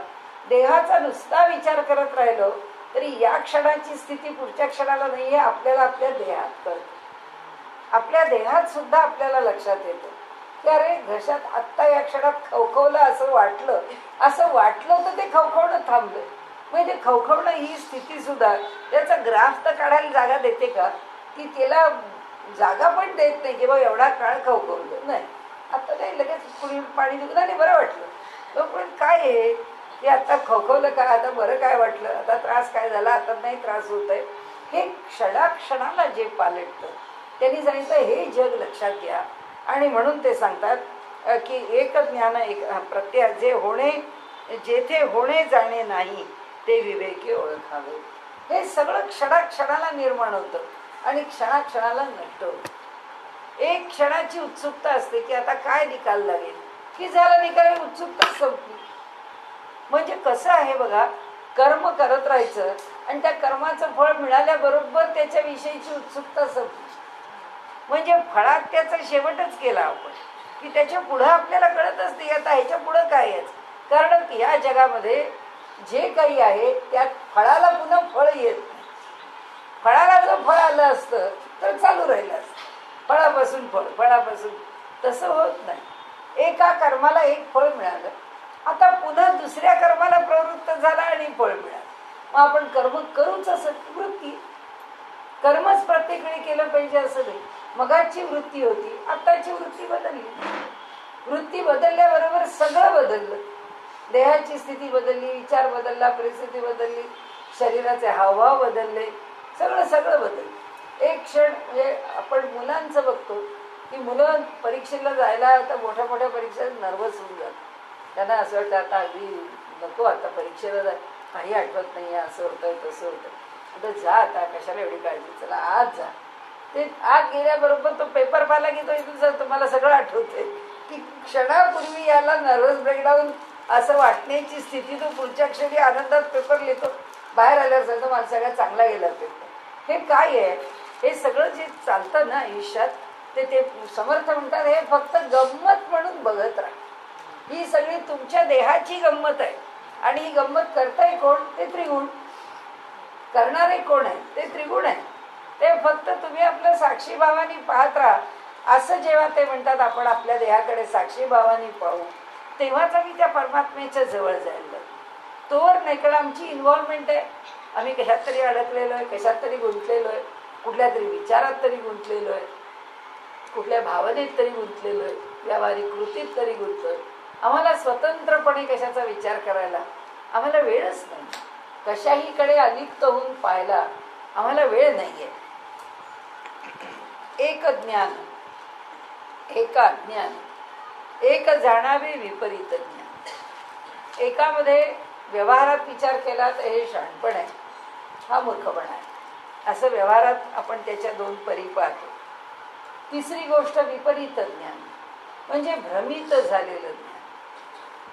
देहाचा नुसता विचार करत राहिलो तरी या क्षणाची स्थिती पुढच्या क्षणाला नाही आहे आपल्याला आपल्या देहात कळतं. आपल्या देहात सुद्धा आपल्याला लक्षात येतं की अरे घशात आत्ता या क्षणात खवखवलं असं वाटलं तर ते खवखवणं थांबलं. म्हणजे ते खवखवणं ही स्थिती सुद्धा त्याचा ग्राफ तर काढायला जागा देते का? ती त्याला जागा पण देत नाही की बाबा एवढा काळ खवखवलं नाही, आता नाही लगेच कुणी पाणी दिलं नाही बरं वाटलं. पण काय आहे ते आता खवखवलं का, आता बरं काय वाटलं, आता त्रास काय झाला, आता नाही त्रास होत आहे. हे क्षणाक्षणाला जे पालटतं त्यांनी सांगितलं हे जग लक्षात घ्या. आणि म्हणून ते सांगतात की एक ज्ञान एक प्रत्यय जे होणे, जेथे होणे जाणे नाही ते विवेकी ओळखावे. हे सगळं क्षणाक्षणाला निर्माण होतं आणि क्षणाक्षणाला नष्ट होतं. एक क्षणाची उत्सुकता असते की आता काय निकाल लागेल, की झाला निकाल, उत्सुकता संपली. म्हणजे कसं आहे बघा, कर्म करत राहायचं आणि त्या कर्माचं फळ मिळाल्याबरोबर त्याच्याविषयीची उत्सुकता संपली. म्हणजे फळात त्याचा शेवटच केला आपण की त्याच्या पुढं आपल्याला कळतच नाही आता ह्याच्या पुढं काय आहे. कारण या जगामध्ये जे काही आहे त्यात फळाला पुन्हा फळ येत नाही. फळाला जर फळ आलं असतं तर चालू राहिलं असतं, फळापासून फळ, फळापासून. तसं होत नाही. एका कर्माला एक फळ मिळालं, आता पुन्हा दुसऱ्या कर्माला प्रवृत्त झाला आणि फळ मिळालं. मग आपण कर्म करूच असं वृत्ती, कर्मच प्रत्येक वेळी केलं पाहिजे असं नाही. मगाची वृत्ती होती, आताची वृत्ती बदलली. वृत्ती बदलल्याबरोबर सगळं बदललं. देहाची स्थिती बदलली, विचार बदलला, परिस्थिती बदलली, शरीराचे हावभाव बदलले, सगळं बदललं. एक क्षण म्हणजे आपण मुलांचं बघतो की मुलं परीक्षेला जायला आता मोठ्या मोठ्या परीक्षेत नर्वस होऊन जातात. त्यांना असं वाटतं आता अगदी नको, आता परीक्षेला जाय, काही आठवत नाही आहे, असं होतं तसं होतं. आता जा, आता कशाला एवढी काळजी, चला आज जा. ते आत गेल्याबरोबर तो पेपर पाहिला की तो इथून तुम्हाला सगळं आठवते की क्षणापूर्वी याला नर्वस ब्रेकडाऊन असं वाटण्याची स्थिती, तो पुढच्या क्षणी आनंदात पेपर लिहितो, बाहेर आल्यावर सांगतो मला सगळ्यात चांगला गेला पेपर. हे काय आहे? हे सगळं जे चालतं ना आयुष्यात, ते समर्थ म्हणतात हे फक्त गंमत म्हणून बघत राहा. ही सगळी तुमच्या देहाची गंमत आहे. आणि ही गंमत करताय कोण? ते त्रिगुण. करणारे कोण आहे? ते त्रिगुण आहे. ते फक्त तुम्ही आपलं साक्षी भावानी पाहत राहा. असं जेव्हा ते म्हणतात आपण आपल्या देहाकडे साक्षी भावानी पाहू, तेव्हाच आम्ही त्या परमात्म्याच्या जवळ जायला. तोवर नाही, कारण आमची इन्व्हॉल्वमेंट आहे. आम्ही कशात तरी अडकलेलो आहे, कशात तरी गुंतलेलो आहे, कुठल्या तरी विचारात तरी गुंतलेलो आहे, कुठल्या भावनेत तरी गुंतलेलो आहे, व्यावहारिक कृतीत तरी गुंतलोय. आम्हाला स्वतंत्रपणे कशाचा विचार करायला आम्हाला वेळच नाही. कशाहीकडे अलिप्त होऊन पाहायला आम्हाला वेळ नाहीये. एक ज्ञान, एक अज्ञान, एक जाणावे विपरीत ज्ञान. एकामध्ये व्यवहारात विचार केला तर हे शहाणपण आहे, हा मूर्खपणा आहे, असं व्यवहारात आपण त्याच्या दोन परी पाहतो. तिसरी गोष्ट विपरीत ज्ञान, म्हणजे भ्रमित झालेलं ज्ञान.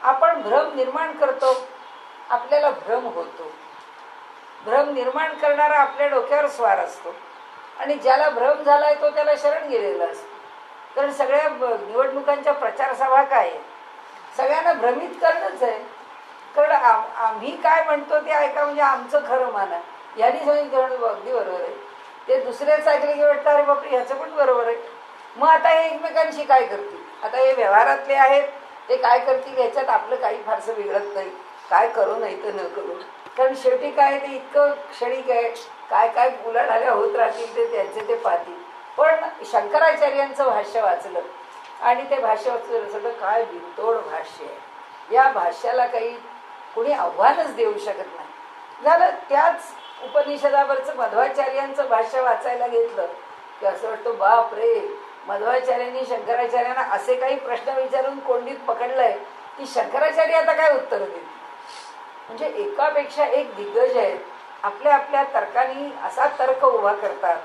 आपण भ्रम निर्माण करतो, आपल्याला भ्रम होतो. भ्रम निर्माण करणारा आपल्या डोक्यावर स्वार असतो आणि ज्याला भ्रम झालाय तो त्याला शरण गेलेला असतो. कारण सगळ्या निवडणुकांच्या प्रचार सभा काय आहे? सगळ्यांना भ्रमित करणंच आहे. कारण आम्ही काय म्हणतो ते ऐका, म्हणजे आमचं खरं माना. यांनी सांगितलं अगदी बरोबर आहे, ते दुसऱ्याच ऐकले की वाटतं अरे बापरे ह्याचं पण बरोबर आहे. मग आता हे एकमेकांशी काय करतील? आता हे व्यवहारातले आहेत, ते काय करतील ह्याच्यात आपलं काही फारसं बिघडत नाही. काय करू नाही तर न करू, कारण शेवटी काय ते इतकं क्षणिक आहे. काय काय उलाढाल्या होत राहतील ते त्यांचे ते पाहतील. पण शंकराचार्यांचं भाष्य वाचलं आणि ते भाष्य वाचलं सगळं काय बिनतोड भाष्य आहे. या भाष्याला काही कुणी आव्हानच देऊ शकत नाही. झालं त्याच उपनिषदावरचं मध्वाचार्यांचं भाष्य वाचायला घेतलं की असं वाटतं बाप रे, मध्वाचार्यांनी शंकराचार्यांना असे काही प्रश्न विचारून कोंडीत पकडलंय की शंकराचार्य आता काय उत्तर देतील. म्हणजे एकापेक्षा एक दिग्गज आहेत, आपल्या आपल्या तर्काने असा तर्क उभा करतात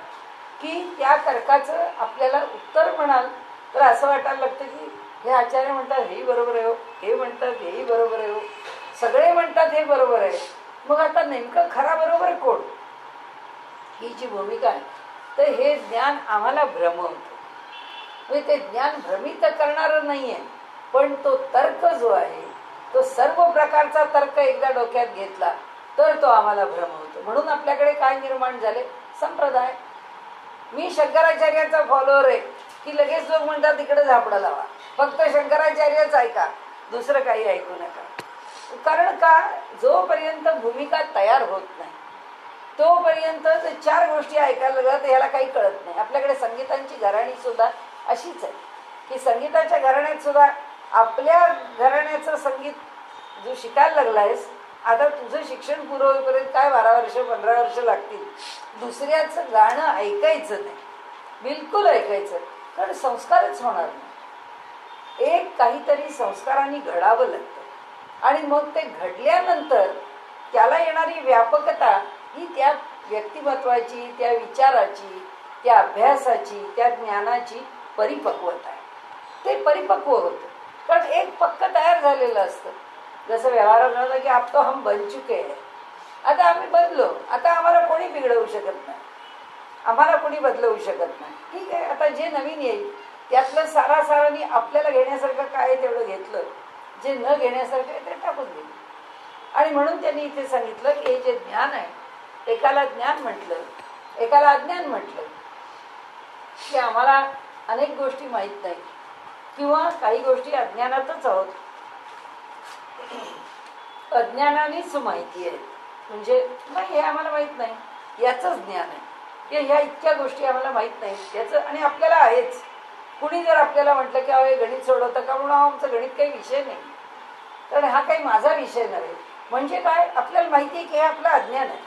की त्या तर्काचं आपल्याला उत्तर म्हणाल तर असं वाटायला लागतं की हे आचार्य म्हणतात हेही बरोबर आहे हो, हे म्हणतात हेही बरोबर आहे हो, सगळे म्हणतात हे बरोबर आहे. मग आता नेमकं खरा बरोबर कोण? ही जी भूमिका आहे, तर हे ज्ञान आम्हाला भ्रमवतं. म्हणजे ते ज्ञान भ्रमित करणारं नाहीये, पण तो तर्क जो आहे तो सर्व प्रकारचा तर्क एकदा डोक्यात घेतला तर तो आम्हाला भ्रमवतो. म्हणून आपल्याकडे काय निर्माण झाले? संप्रदाय. मी शंकराचार्याचा फॉलोअर आहे की लगेच लोक म्हणतात तिकडे झापडा लावा, फक्त शंकराचार्यच ऐका, दुसरं काही ऐकू नका. कारण का? जोपर्यंत भूमिका तयार होत नाही तोपर्यंत ते चार गोष्टी ऐकायला लागतात, ह्याला काही कळत नाही. आपल्याकडे संगीतांची घराणी सुद्धा अशीच आहे की संगीताच्या घराण्यात सुद्धा आपल्या घराण्याचं संगीत जो शिकायला लागलायस, आता तुझं शिक्षण पुरं होईपर्यंत काय 12 वर्ष 15 वर्ष लागतील. दुसऱ्याचं गाणं ऐकायचं नाही, बिलकुल ऐकायचं, कारण संस्कारच होणार नाही. एक काहीतरी संस्कारांनी घडावं लागतं आणि मग ते घडल्यानंतर त्याला येणारी व्यापकता ही त्या व्यक्तिमत्वाची, त्या विचाराची, त्या अभ्यासाची, त्या ज्ञानाची परिपक्वता आहे. ते परिपक्व होतं कारण एक पक्क तयार झालेलं असतं. जसं व्यवहारात म्हणलं की आप तो हम बन चुके आहे, आता आम्ही बदलो, आता आम्हाला कोणी बिघडवू शकत नाही, आम्हाला कोणी बदलवू शकत नाही. ठीक आहे, आता जे नवीन येईल त्यातलं सारासारांनी आपल्याला घेण्यासारखं काय तेवढं घेतलं, जे न घेण्यासारखं आहे ते टाकून दिलं. आणि म्हणून त्यांनी इथे सांगितलं की हे जे ज्ञान आहे, एकाला ज्ञान म्हटलं, एकाला अज्ञान म्हटलं, की आम्हाला अनेक गोष्टी माहीत नाही किंवा काही गोष्टी अज्ञानातच आहोत. अज्ञानानेच माहिती आहे, म्हणजे नाही हे आम्हाला माहीत नाही, याचंच ज्ञान आहे की ह्या इतक्या गोष्टी आम्हाला माहीत नाहीत याचं, आणि आपल्याला आहेच. कुणी जर आपल्याला म्हटलं की हे गणित सोडवतं का, म्हणून आमचं गणित काही विषय नाही, कारण हा काही माझा विषय नव्हे. म्हणजे काय? आपल्याला माहिती आहे की हे आपलं अज्ञान आहे,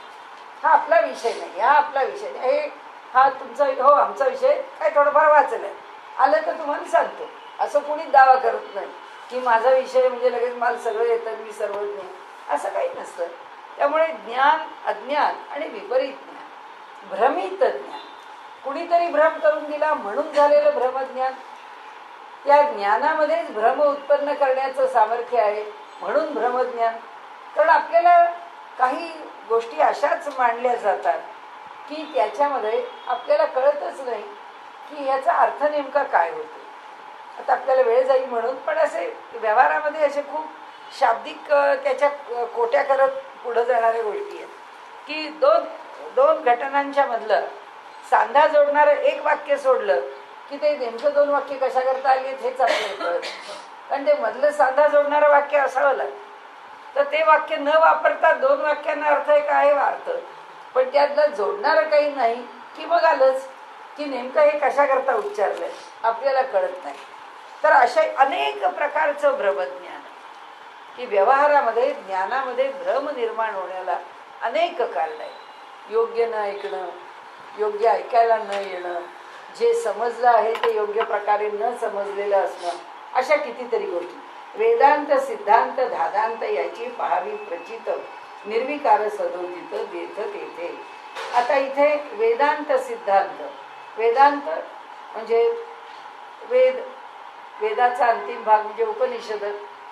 हा आपला विषय नाही, हा आपला विषय नाही, हे हा तुमचा हो आमचा विषय काय थोडंफार वाचलं आहे, आलं तर तुम्हाला सांगतो. असं कोणीच दावा करत नाही की माझा विषय म्हणजे लगेच मला सगळं येतं, मी सर्वज्ञ, असं काही नसतं. त्यामुळे ज्ञान, अज्ञान आणि विपरीत ज्ञान, भ्रमित ज्ञान, कुणीतरी भ्रम करून दिला म्हणून झालेलं भ्रमज्ञान, त्या ज्ञानामध्येच भ्रम उत्पन्न करण्याचं सामर्थ्य आहे म्हणून भ्रमज्ञान. कारण आपल्याला काही गोष्टी अशाच मांडल्या जातात की त्याच्यामध्ये आपल्याला कळतच नाही की याचा अर्थ नेमका काय होतो. आता आपल्याला वेळ जाईल म्हणून, पण असे व्यवहारामध्ये असे खूप शाब्दिक त्याच्या कोट्या करत पुढे जाणाऱ्या गोष्टी आहेत की दोन घटनांच्या मधलं सांधा जोडणारं एक वाक्य सोडलं की ते नेमकं दोन वाक्य कशा करता आली हेच आपल्याला कळत. कारण ते मधलं सांधा जोडणारं वाक्य असावं लागतं. तर ते वाक्य न वापरता दोन वाक्यांना अर्थ एक आहे अर्थ, पण त्यातलं जोडणारं काही नाही की मग आलंच की नेमकं हे कशा करता उच्चारलंय आपल्याला कळत नाही. तर अशा अनेक प्रकारचं भ्रमज्ञान की व्यवहारामध्ये, ज्ञानामध्ये भ्रम निर्माण होण्याला अनेक कारण आहेत. योग्य न ऐकणं, योग्य ऐकायला न येणं, जे समजलं आहे ते योग्य प्रकारे न समजलेलं असणं, अशा कितीतरी गोष्टी. वेदांत सिद्धांत धादांत याची पहावी प्रचित, निर्विकार सदोदित देथ तेथे. आता इथे वेदांत सिद्धांत, वेदांत म्हणजे वेदाचा अंतिम भाग म्हणजे उपनिषद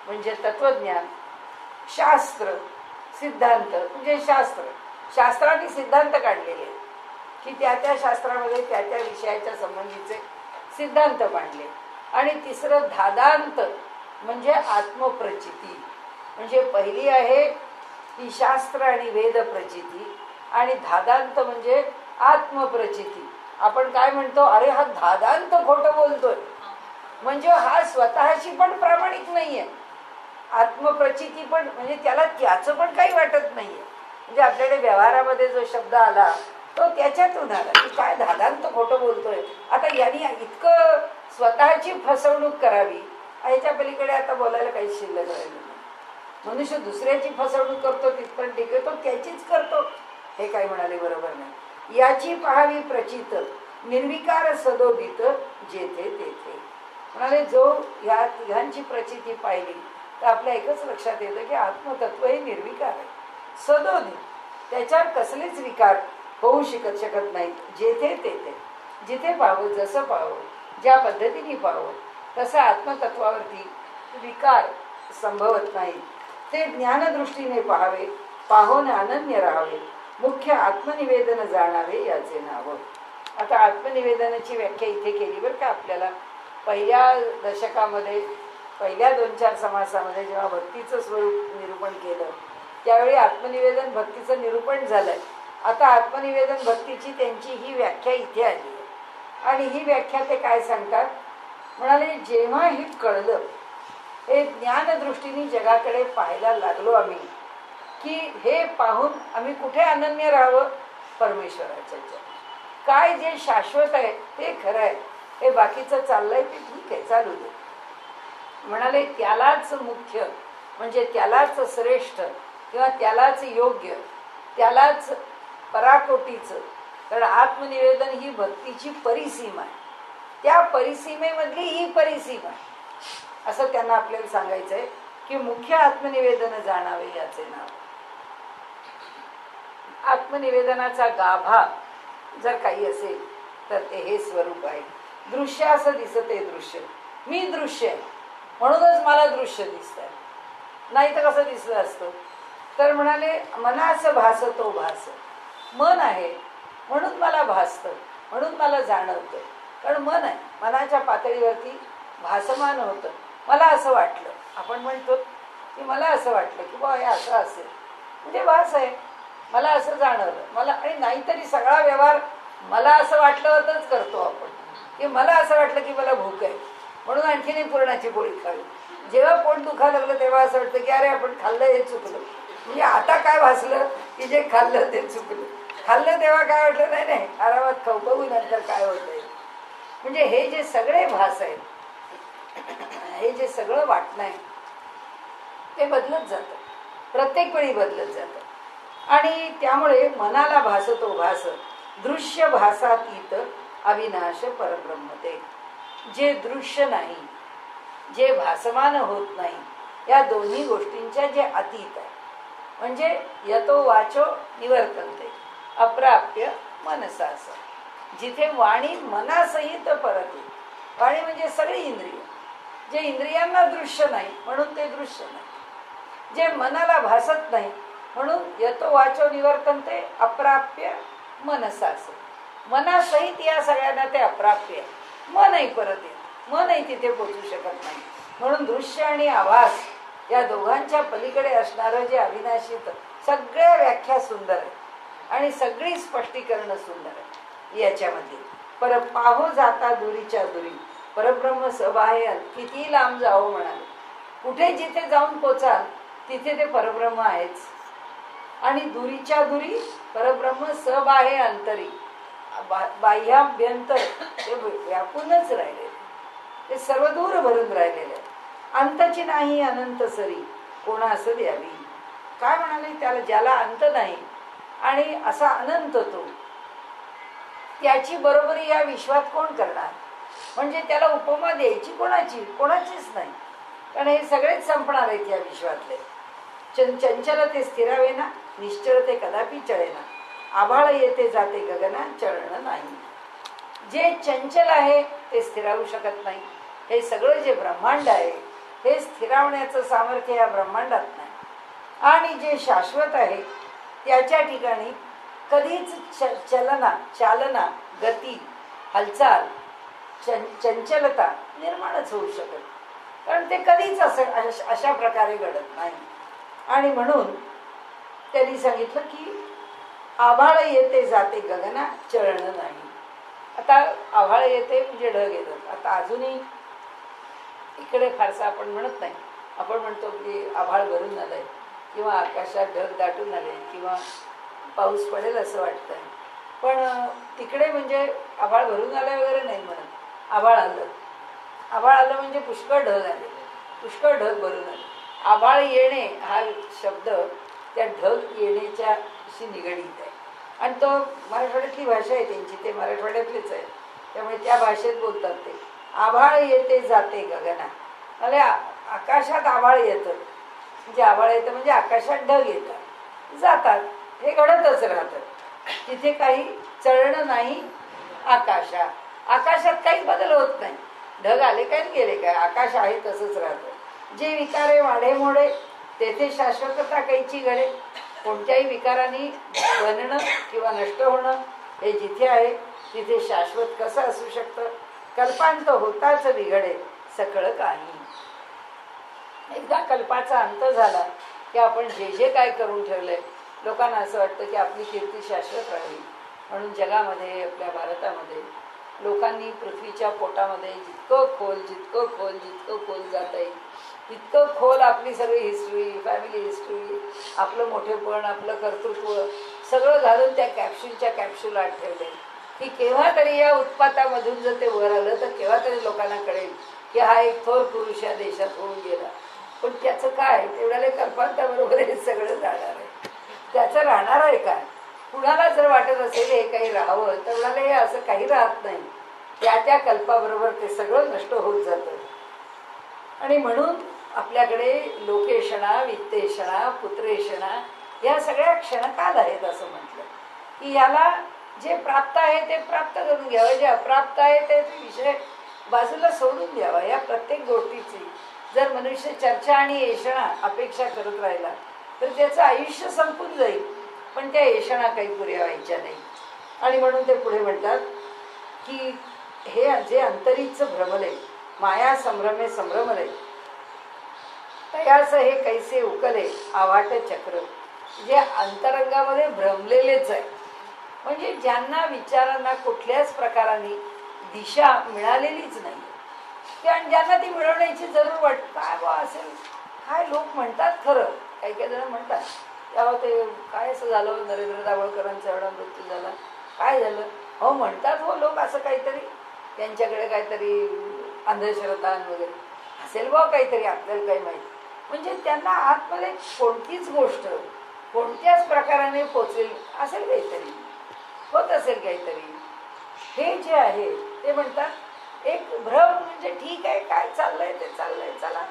म्हणजे तत्वज्ञान, शास्त्र, सिद्धांत म्हणजे शास्त्राने सिद्धांत काढलेले की त्या शास्त्रामध्ये त्या विषयाच्या संबंधीचे सिद्धांत मांडले. आणि तिसरं धादांत म्हणजे आत्मप्रचिती. म्हणजे पहिली आहे ती शास्त्र आणि वेद प्रचिती, आणि धादांत म्हणजे आत्मप्रचिती. आपण काय म्हणतो, अरे हा धादांत खोटं बोलतोय, म्हणजे हा स्वतःशी पण प्रामाणिक नाहीये. आत्मप्रचिती पण म्हणजे त्याला त्याचं पण काही वाटत नाहीये. म्हणजे आपल्याकडे व्यवहारामध्ये जो शब्द आला तो त्याच्यातून आला की काय धादांत खोटं बोलतोय. आता यांनी इतकं स्वतःची फसवणूक करावी, ह्याच्या पलीकडे आता बोलायला काही शिल्लक राहिलं नाही. मनुष्य दुसऱ्याची फसवणूक करतो तिथपर्यंत ठीक आहे, तो त्याचीच करतो, हे काय म्हणाले बरोबर नाही. याची पहावी प्रचित, निर्विकार सदोदित जेथे तेथे. म्हणाले जो या तिघांची प्रचिती पाहिली तर आपल्या एकच लक्षात येतं की आत्मतत्व हे निर्विकार आहे, सदोदित, त्याच्यावर कसलेच विकार होऊ शकत नाहीत. जेथे तेथे, जिथे पाहावं, जसं पाहावं, ज्या पद्धतीने पाहावं तसं आत्मतत्वावरती विकार संभवत नाही. ते ज्ञानदृष्टीने पाहावे, पाहून अनन्य राहावे, मुख्य आत्मनिवेदन जाणावे याचे नाव. आता आत्मनिवेदनाची व्याख्या इथे केली बरं का. आपल्याला पहिल्या दशकामध्ये, पहिल्या 2-4 समासामध्ये जेव्हा भक्तीचं स्वरूप निरूपण केलं त्यावेळी आत्मनिवेदन भक्तीचं निरूपण झालंय. आता आत्मनिवेदन भक्तीची त्यांची ही व्याख्या इथे आली आहे. आणि ही व्याख्या ते काय सांगतात, म्हणाले जेव्हा हे कळलं, हे ज्ञानदृष्टीने जगाकडे पाहायला लागलो आम्ही की हे पाहून आम्ही कुठे अनन्य राहावं, परमेश्वराच्या जगात. काय जे शाश्वत आहे ते खरं आहे, हे बाकीचं चाललंय ते ठीक आहे, चालू दे. म्हणाले त्यालाच मुख्य म्हणजे त्यालाच श्रेष्ठ किंवा त्यालाच योग्य, त्यालाच पराकोटीचं. कारण आत्मनिवेदन ही भक्तीची परिसीमा आहे, त्या परिसीमेमधली ही परिसीमा असं त्यांना आपल्याला सांगायचंय की मुख्य आत्मनिवेदन जाणावे याचे नाव. आत्मनिवेदनाचा गाभा जर काही असेल तर ते हे स्वरूप आहे. दृश्य असं दिसते, दृश्य मी दृश्य आहे म्हणूनच मला दृश्य दिसत आहे, नाही तर कसं दिसलं असतं. तर म्हणाले मनाचं भास तो भास, मन आहे म्हणून मला भासतं, म्हणून मला जाणवतं. कारण मन आहे, मनाच्या पातळीवरती भासमान होतं. मला असं वाटलं, आपण म्हणतो की मला असं वाटलं की बा हे असं असेल, म्हणजे भास आहे, मला असं जाणवलं मला. आणि नाहीतरी सगळा व्यवहार मला असं वाटलं होतच करतो आपण, की मला असं वाटलं की मला भूक आहे म्हणून आणखीन पुरणाची पोळी खावी. जेव्हा पोट दुखायला लागलं तेव्हा असं वाटतं की अरे आपण खाल्लं हे चुकलं. म्हणजे आता काय भासलं की जे खाल्लं ते चुकलं. खाल्लं तेव्हा काय वाटलं, नाही नाही आरामात खाऊ, बघू नंतर काय होतंय. म्हणजे हे जे सगळे भास आहेत, हे जे सगळं वाटणं आहे ते बदलत जातं, प्रत्येक वेळी बदलत जातं. आणि त्यामुळे मनाला भासतो भास, दृश्य भासातीत अविनाश परब्रह्मते. जे दृश्य नाही, जे भासमान होत नाही, या दोन्ही गोष्टींच्या जे अतीत आहे. म्हणजे यतो वाचो निवर्तन्ते अप्राप्य मनसा असं. जिथे वाणी मनासहित परत येते. वाणी म्हणजे सगळी इंद्रिय, जे इंद्रियांना दृश्य नाही म्हणून ते दृश्य नाही, जे मनाला भासत नाही म्हणून यतो वाचो निवर्तन्ते अप्राप्य मनसा असं. मनासहित या सगळ्यांना ते अप्राप्य आहे. मनही परत येत, मनही तिथे पोचू शकत नाही. म्हणून दृश्य आणि आभास या दोघांच्या पलीकडे असणारं जे अविनाशी, सगळ्या व्याख्या सुंदर आहे आणि सगळी स्पष्टीकरणं सुंदर आहे याच्यामध्ये. पर पाहो जाता दुरीच्या दुरी परब्रह्म सबाह्य किती लांब जावो म्हणाले. कुठे जिथे जाऊन पोचाल तिथे ते परब्रह्म आहेच. आणि दुरीच्या दुरी परब्रह्म सबाह्य अंतरी, बाह्याभ्यंतर ते व्यापूनच राहिले, ते सर्व दूर भरून राहिलेले. अंतची नाही अनंत सरी कोणा असं द्यावी. काय म्हणाले त्याला, ज्याला अंत नाही आणि असा अनंत तो, त्याची बरोबरी या विश्वात कोण करणार. म्हणजे त्याला उपमा द्यायची कोणाचीच नाही, कारण हे सगळेच संपणार आहेत या विश्वातले. चंचल ते स्थिरावे ना, निश्चळ ते कदापि चळेना, आभाळ येते जाते गगना चळण नाही. जे चंचल आहे ते स्थिरावू शकत नाही. हे सगळं जे ब्रह्मांड आहे हे स्थिरावण्याचं सामर्थ्य या ब्रह्मांडात नाही. आणि जे शाश्वत आहे त्याच्या ठिकाणी कधीच चालना, गती, हालचाल, चंचलता निर्माणच होऊ शकत, कारण ते कधीच असं अशा प्रकारे घडत नाही. आणि म्हणून त्यांनी सांगितलं की आभाळ येते जाते गगना चळण नाही. आता आभाळ येते म्हणजे ढग येतात. आता अजूनही इकडे फारसा आपण म्हणत नाही, आपण म्हणतो की आभाळ भरून आलंय किंवा आकाशात ढग दाटून आले किंवा पाऊस पडेल असं वाटतंय. पण तिकडे म्हणजे आभाळ भरून आलं वगैरे नाही म्हणत, आभाळ आलं. आभाळ आलं म्हणजे पुष्कळ ढग आले, पुष्कळ ढग भरून आले. आभाळ येणे हा शब्द त्या ढग येण्याच्याशी निगडीत आहे. आणि तो मराठवाड्यातली भाषा आहे त्यांची, ते मराठवाड्यातलेच आहे, त्यामुळे त्या भाषेत बोलतात ते. आभाळ येते जाते गगना, म्हणजे आकाशात आभाळ येतं, म्हणजे आभाळ येतं म्हणजे आकाशात ढग येतात जातात, हे घडतच राहतं. तिथे काही चळणं नाही. आकाशात काही बदल होत नाही. ढग आले काय गेले काय, आकाश आहे तसंच राहतं. जे विकारे वाढे मोडे तेथे शाश्वतता काहीची घडे. कोणत्याही विकारांनी बनणं किंवा नष्ट होणं हे जिथे आहे तिथे शाश्वत कसं असू शकतं. कल्पांत होताच बिघडे सकळ काही. एकदा कल्पाचा अंत झाला की आपण जे काय करून ठेवलंय, लोकांना असं वाटतं की आपली कीर्ती शाश्वत राहील. म्हणून जगामध्ये, आपल्या भारतामध्ये लोकांनी पृथ्वीच्या पोटामध्ये जितकं खोल जाता येईल तितकं खोल आपली सगळी हिस्ट्री, फॅमिली हिस्ट्री, आपलं मोठेपण, आपलं कर्तृत्व सगळं घालून त्या कॅप्सूल आत ठेवले की केव्हा तरी या उत्पातामधून जर ते वर आलं तर केव्हा तरी लोकांना कळेल की हा एक थोर पुरुष या देशात होऊन गेला. पण त्याचं काय, तेवढ्याला कल्पांताबरोबर हे सगळं जाणार आहे. त्याचं राहणार आहे काय. कुणाला जर वाटत असेल हे काही राहावं तर म्हणाले हे असं काही राहत नाही. त्या कल्पाबरोबर ते सगळं नष्ट होत जातं. आणि म्हणून आपल्याकडे लोकेशणा, वित्तेषणा, पुत्रेषणा या सगळ्या क्षणकाल आहेत. असं म्हटलं की याला जे प्राप्त आहे ते प्राप्त करून घ्यावं, जे अप्राप्त आहे ते विषय बाजूला सोडून द्यावा. या प्रत्येक गोष्टीची जर मनुष्य चर्चा आणि येषणा अपेक्षा करत राहिला तर त्याचं आयुष्य संपून जाईल, पण त्या येषणा काही पुऱ्या व्हायच्या नाही. आणि म्हणून ते पुढे म्हणतात की हे जे अंतरीच भ्रमले माया संभ्रमे संभ्रमले तयास हे कैसे उकले आवाट चक्र. जे अंतरंगामध्ये भ्रमलेलेच आहे, म्हणजे ज्यांना विचारांना कुठल्याच प्रकाराने दिशा मिळालेलीच नाही, आणि ज्यांना ती मिळवण्याची जरूर वाटत काय बा असेल, काय लोक म्हणतात खरं, काही काही जण म्हणतात तेव्हा ते काय असं झालं, नरेंद्र दाभोळकरांचा एवढा मृत्यू झाला, काय झालं, हो म्हणतात हो लोक असं काहीतरी त्यांच्याकडे काहीतरी अंधश्रद्धा वगैरे असेल बा काहीतरी, आपल्याला काही माहिती. म्हणजे त्यांना आतमध्ये कोणतीच गोष्ट कोणत्याच प्रकाराने पोचेल असेल, काहीतरी होत असेल काहीतरी. हे जे आहे ते म्हणतात एक भ्रम म्हणजे ठीक आहे, काय चाललंय ते चाललंय, चला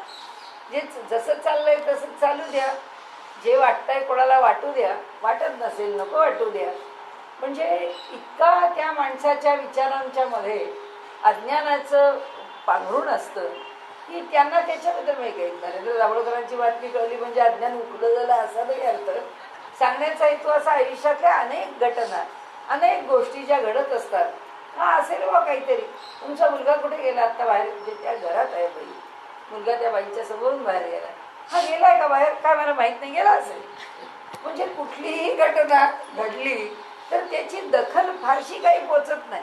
जे जसं चाललंय तसं चालू द्या, जे वाटतंय कोणाला वाटू द्या, वाटत नसेल नको वाटू द्या. म्हणजे इतका त्या माणसाच्या विचारांच्या मध्ये अज्ञानाचं पांघरून असतं की त्यांना त्याच्याबद्दल माहिती काही नरेंद्र दाभोळकरांची बातमी कळली म्हणजे अज्ञान उकलं झालं असा नाही अर्थ. सांगण्याचा हेतू असा, आयुष्यातल्या अनेक घटना, अनेक गोष्टी ज्या घडत असतात, हा असेल बा काहीतरी. तुमचा मुलगा कुठे गेला आता बाहेर, म्हणजे त्या घरात आहे बाई, मुलगा त्या बाईच्या समोरून बाहेर गेला, हा गेलाय का बाहेर काय मला माहित नाही, गेला असेल. म्हणजे कुठलीही घटना घडली तर त्याची दखल फारशी काही पोचत नाही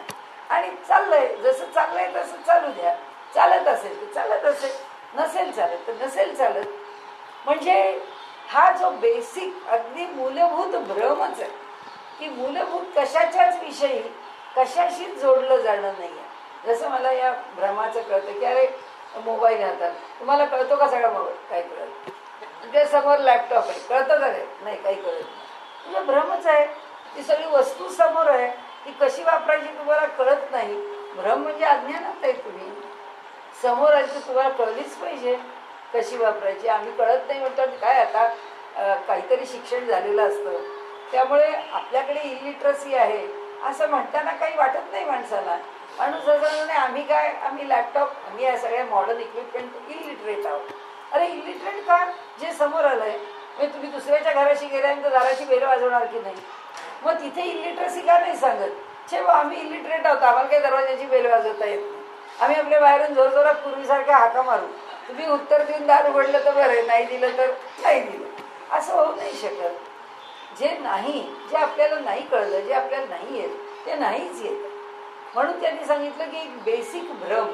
आणि चाललंय जसं चाललंय तसं चालू द्या. चालत असेल तर चालत असेल, नसेल चालत तर नसेल चालत. म्हणजे हा जो बेसिक अगदी मूलभूत भ्रमच आहे की मूलभूत कशाच्याच विषयी कशाशीच जोडलं जाणं नाही आहे. जसं मला या भ्रमाचं कळतं की अरे मोबाईल हातात, तुम्हाला कळतो का सगळा मोबाईल, काही कळत. तुमच्या समोर लॅपटॉप आहे, कळतं का नाही, काही कळत नाही. म्हणजे भ्रमच आहे. ती सगळी वस्तू समोर आहे, ती कशी वापरायची तुम्हाला कळत नाही. भ्रम म्हणजे अज्ञानात आहे. तुम्ही समोर आहे तर तुम्हाला कळलीच पाहिजे कशी वापरायची. आम्ही कळत नाही म्हणतो काय, आता काहीतरी शिक्षण झालेलं असतं त्यामुळे आपल्याकडे इलिटरसी आहे असं म्हणताना काही वाटत नाही माणसाला. माणूस असं नाही आम्ही काय, आम्ही लॅपटॉप, आम्ही या सगळ्या मॉडर्न इक्विपमेंट इलिटरेट आहोत. अरे इलिटरेट का, जे समोर आलंय. म्हणजे तुम्ही दुसऱ्याच्या घराशी गेल्यानंतर दाराची बेल वाजवणार की नाही, मग तिथे इलिटरसी का नाही सांगत. छे आम्ही इलिटरेट आहोत, आम्हाला काही दरवाजाची बेल वाजवता येत नाही, आम्ही आपल्या बाहेरून जोरजोरात पूर्वीसारख्या हाका मारू, तुम्ही उत्तर देऊन दार उघडलं तर बरं, नाही दिलं तर नाही दिलं. असं होऊ नाही शकत. जे नाही, जे आपल्याला नाही कळलं, जे आपल्याला नाही येत ते नाहीच येत. म्हणून त्यांनी सांगितलं की एक बेसिक भ्रम,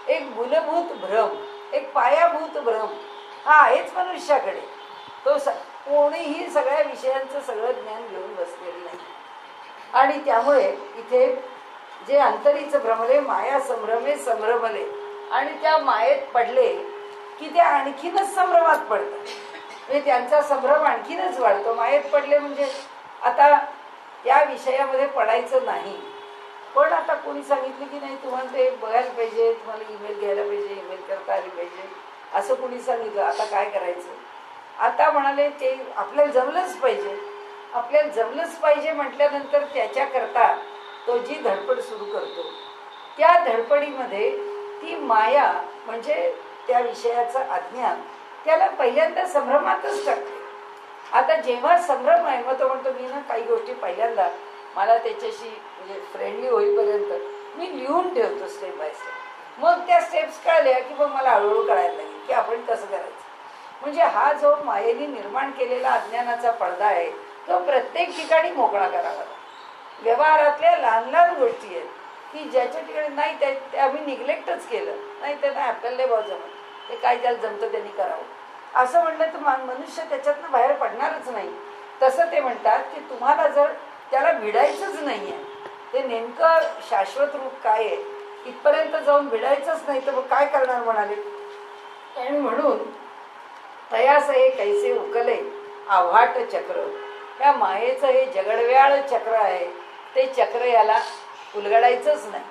एक मूलभूत भ्रम, एक पायाभूत भ्रम हा आहेच मनुष्याकडे. तो कोणीही सगळ्या विषयांचं सगळं ज्ञान घेऊन बसलेलं नाही. आणि त्यामुळे इथे जे अंतरीचं भ्रमले माया संभ्रमे संभ्रमले, आणि त्या मायेत पडले की ते आणखीनच संभ्रमात पडतात. म्हणजे त्यांचा संभ्रम आणखीनच वाढतो. मायेत पडले म्हणजे आता त्या विषयामध्ये पडायचं नाही. पण आता कोणी सांगितलं की नाही तुम्हाला ते बघायला पाहिजे, तुम्हाला ईमेल घ्यायला पाहिजे, ईमेल करता आली पाहिजे, असं कोणी सांगितलं. आता काय करायचं. आता म्हणाले ते आपल्याला जमलंच पाहिजे. आपल्याला जमलंच पाहिजे म्हटल्यानंतर त्याच्याकरता तो जी धडपड सुरू करतो, त्या धडपडीमध्ये ती माया म्हणजे त्या विषयाचं अज्ञान त्याला पहिल्यांदा संभ्रमातच टाकते. आता जेव्हा संभ्रम आहे, मग तो म्हणतो मी ना काही गोष्टी पहिल्यांदा मला त्याच्याशी म्हणजे फ्रेंडली होईपर्यंत मी लिहून ठेवतो स्टेप बाय स्टेप. मग त्या स्टेप्स कळल्या की मग मला हळूहळू कळायला लागेल की आपण कसं करायचं. म्हणजे हा जो मायेने निर्माण केलेला अज्ञानाचा पडदा आहे तो प्रत्येक ठिकाणी मोकळा करावा. व्यवहारातल्या लहान लहान गोष्टी आहेत की ज्याच्या ठिकाणी नाही ते आम्ही निग्लेक्टच केलं, नाही तर नाही आपल्याला लय बहुत जमत, ते काय ज्याला जमतं त्यांनी करावं असं म्हणलं तर मनुष्य त्याच्यातनं बाहेर पडणारच नाही. तसं ते म्हणतात की तुम्हाला जर त्याला भिडायचंच नाही आहे, ते नेमकं शाश्वत रूप काय आहे इथपर्यंत जाऊन भिडायचंच नाही तर मग काय करणार म्हणाले. आणि म्हणून तयास हे कैसे उकले आव्हाट चक्र, त्या मायेचं हे जगडव्याळ चक्र आहे, ते चक्र याला उलगडायचंच नाही.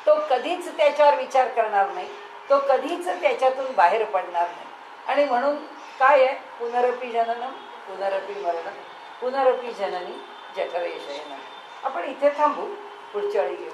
तो कधीच त्याच्यावर विचार करणार नाही, तो कधीच त्याच्यातून बाहेर पडणार नाही. आणि म्हणून काय आहे, पुनरपी जननम पुनरपी मरणम पुनरपी जननी जठरे शयनम. आपण इथे थांबू, पुढच्या वेळी घेऊ.